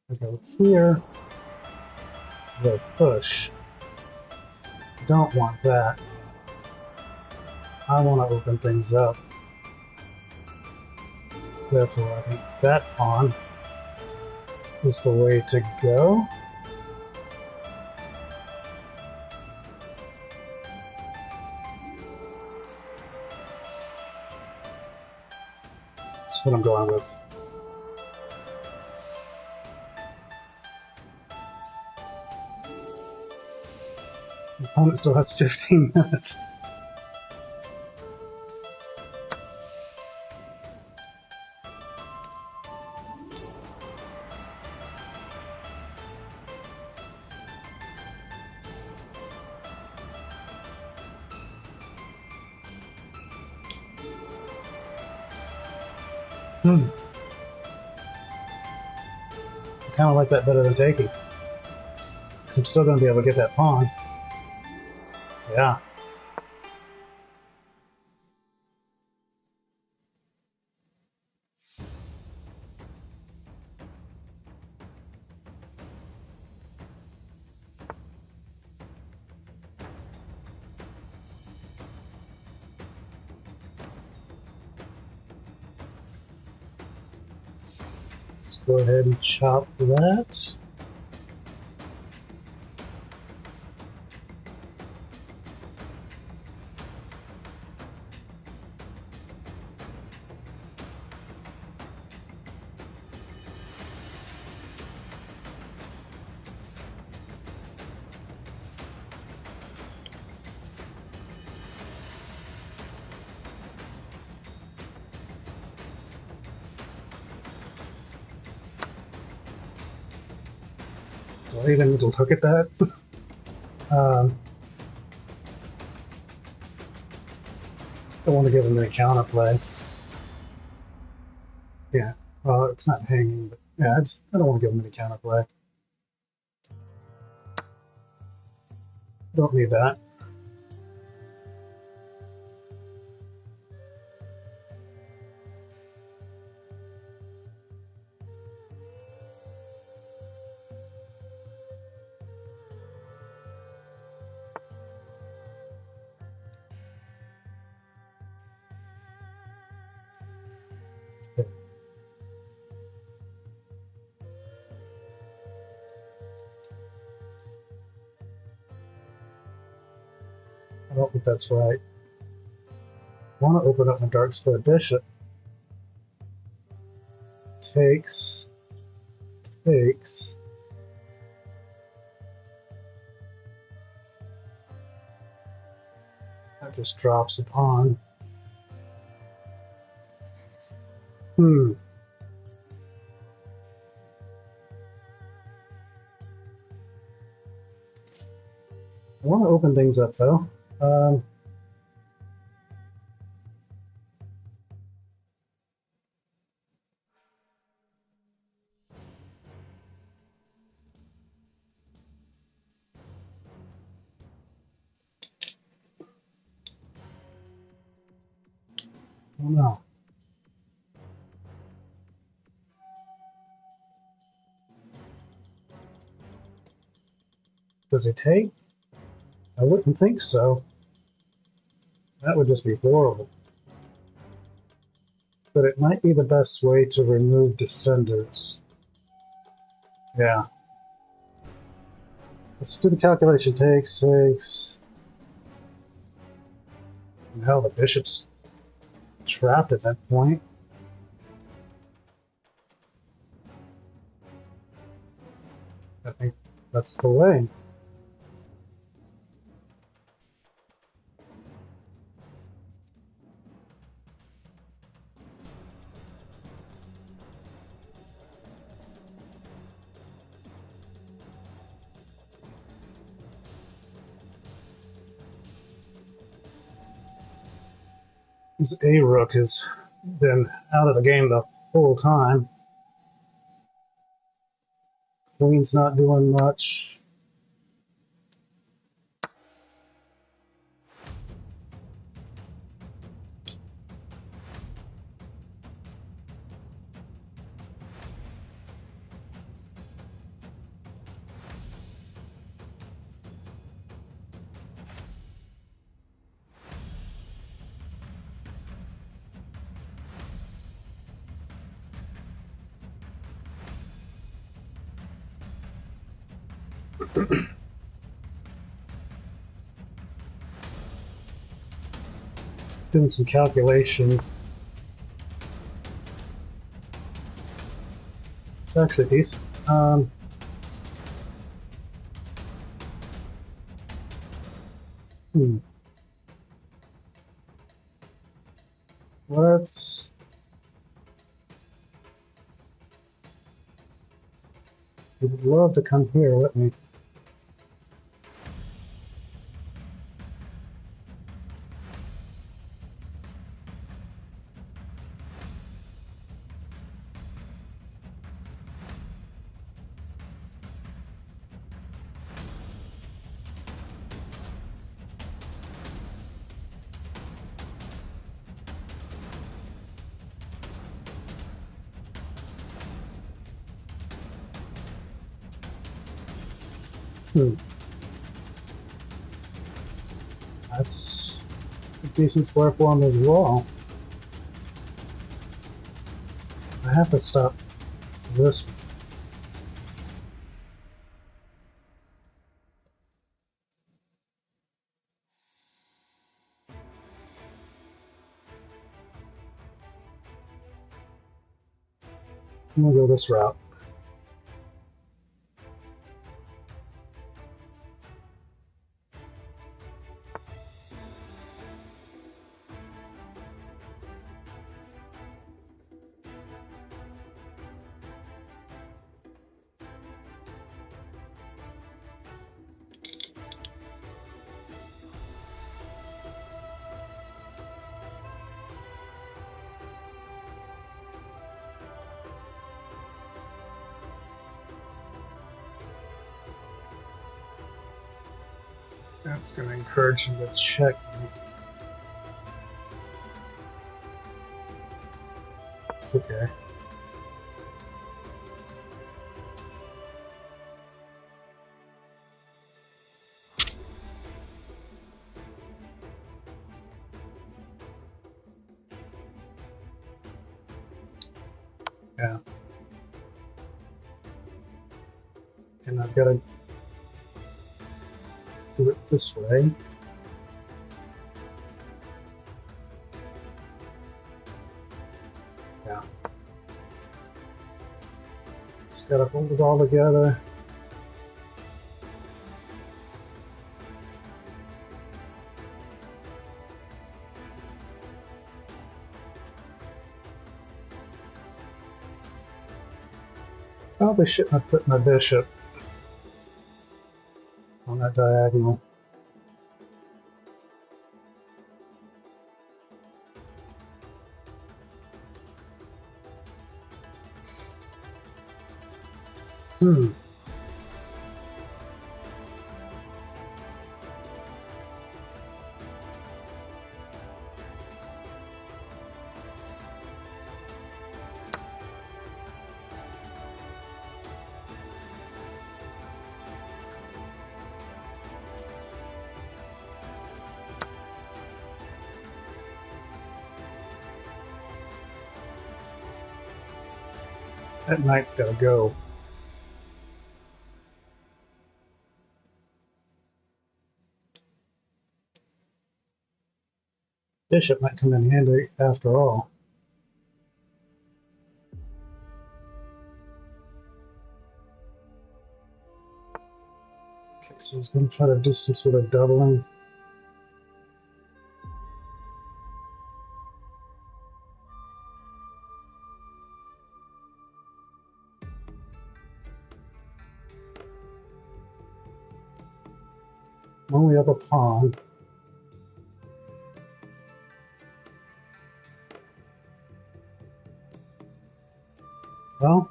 I go here. Go push. Don't want that. I want to open things up. Therefore, I think that pawn is the way to go. That's what I'm going with. The opponent still has 15 minutes. I kind of like that better than taking. Because I'm still going to be able to get that pawn. Yeah. Let's go ahead and chop that. Do I even need to look at that? Don't want to give him any counterplay. Yeah, well, it's not hanging, but yeah, I don't want to give him any counterplay. Don't need that. I don't think that's right. I want to open up my Darksquare Bishop. Takes. That just drops a pawn. I want to open things up though. I don't know. Does it take? I wouldn't think so. That would just be horrible. But it might be the best way to remove defenders. Yeah. Let's do the calculation. Takes. And hell, the bishop's trapped at that point. I think that's the way. This A-Rook has been out of the game the whole time. Queen's not doing much. Doing some calculation. It's actually decent. Let's would love to come here with me. That's a decent square form as well. I have to stop this. I'm gonna go this route. That's going to encourage him to check me. It's okay. Yeah. And I've got to do it this way. Yeah. Just got to hold it all together. Probably shouldn't have put my bishop on that diagonal. That knight's got to go. Bishop might come in handy after all. Okay, so he's going to try to do some sort of doubling. Only have a pawn. Well,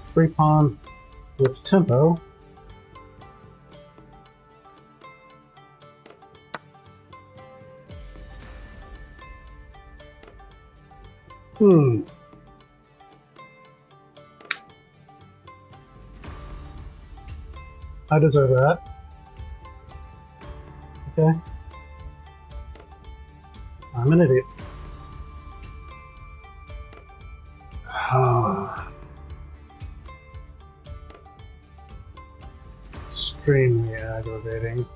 free pawn with tempo. I deserve that. Okay. I'm an idiot. Extremely aggravating.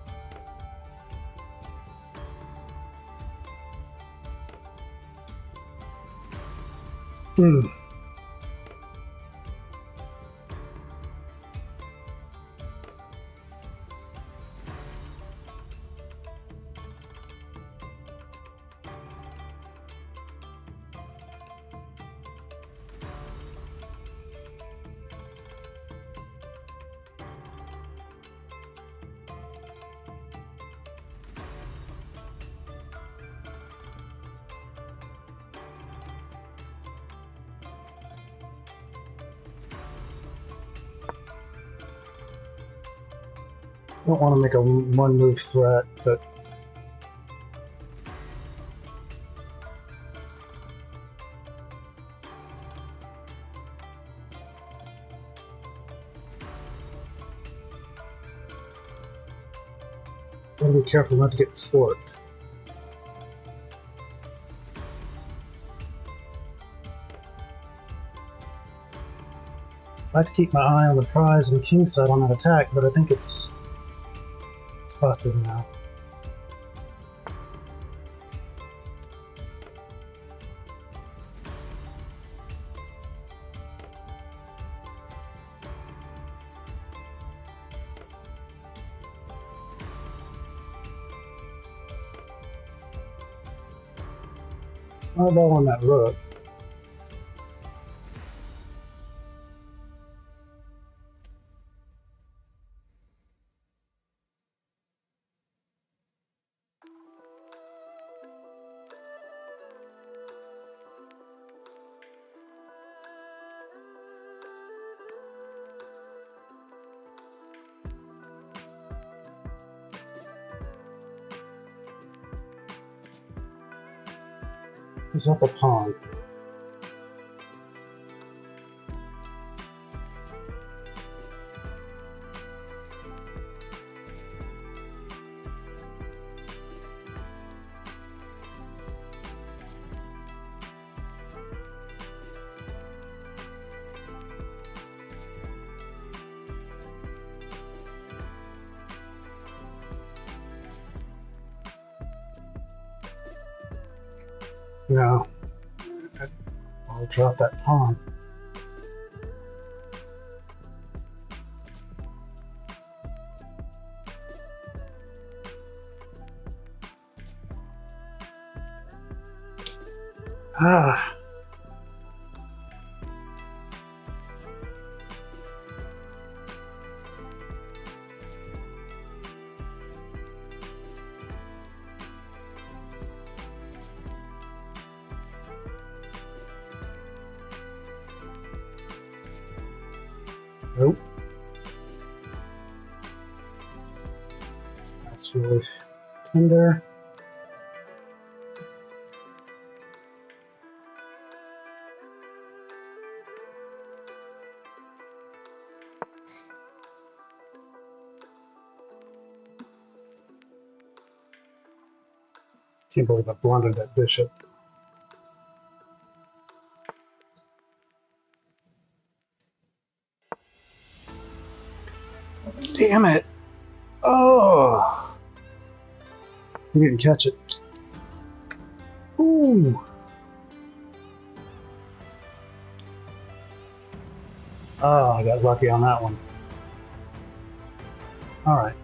I don't want to make a one-move threat, but gotta be careful not to get forked. I like to keep my eye on the prize and king side on that attack, but I think it's busted now. Snowball on that rook. He's up a pawn. No. I'll drop that pawn. Ah. Nope. That's really tender. Can't believe I blundered that bishop. Damn it! Oh! He didn't catch it. Ooh! Oh, I got lucky on that one. Alright.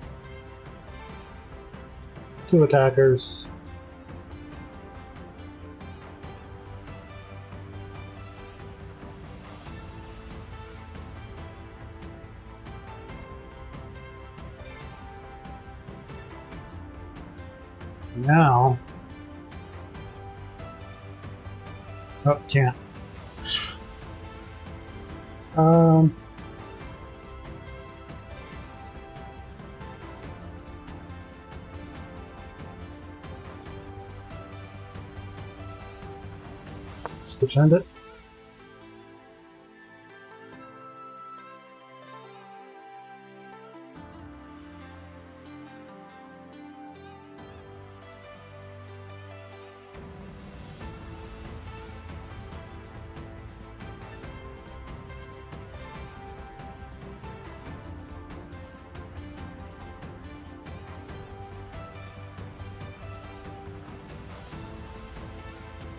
2 attackers. Now, oh, can't. Let's defend it.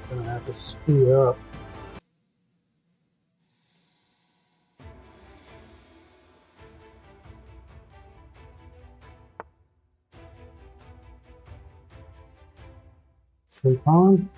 Gonna have to speed up. Free pawn.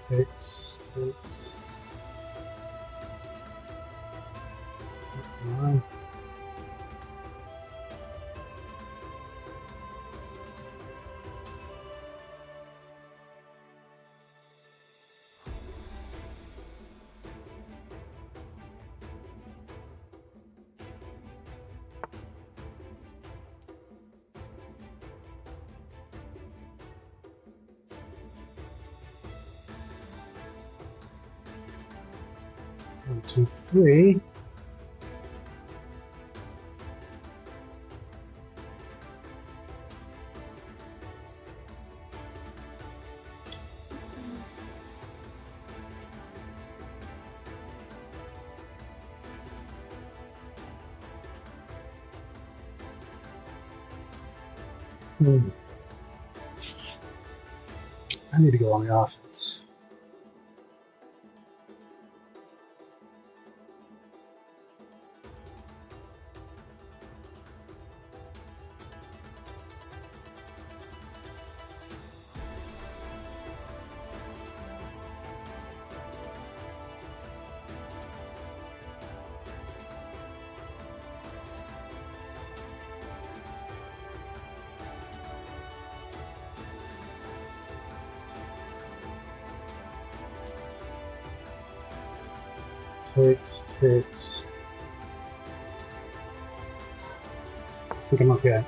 Takes. 9. 1, 2, 3. I need to go on the offense. Takes. I think I'm okay.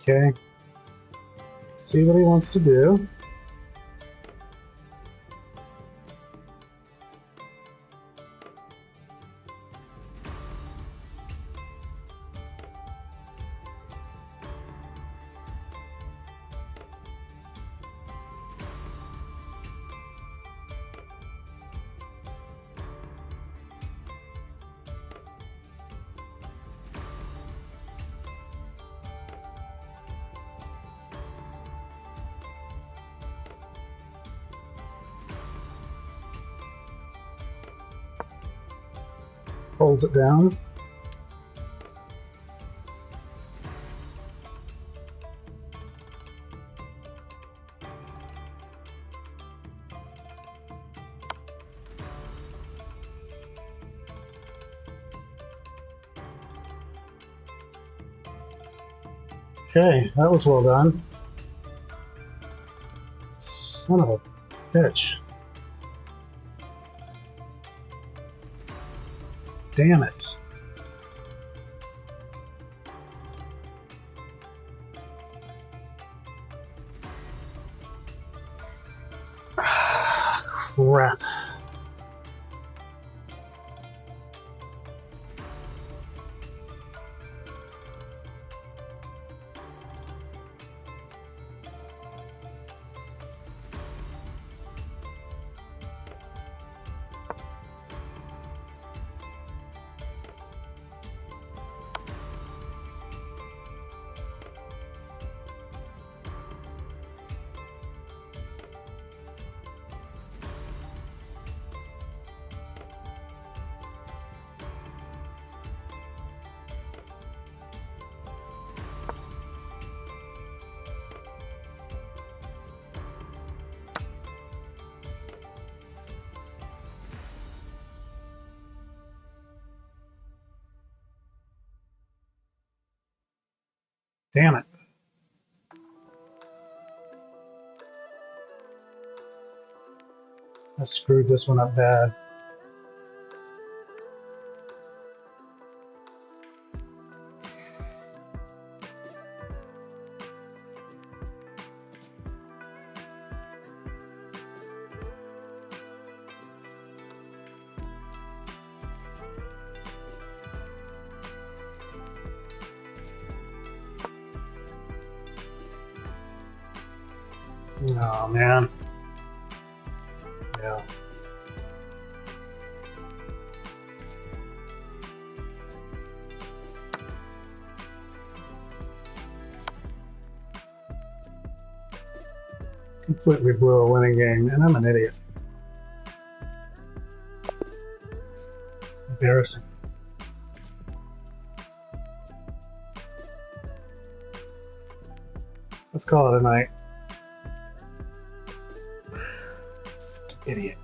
Okay. See what he wants to do. Holds it down. Okay, that was well done. Son of a bitch. Damn it. Crap. Damn it. I screwed this one up bad. Oh, man. Yeah. Completely blew a winning game, and I'm an idiot. Embarrassing. Let's call it a night. Idiot.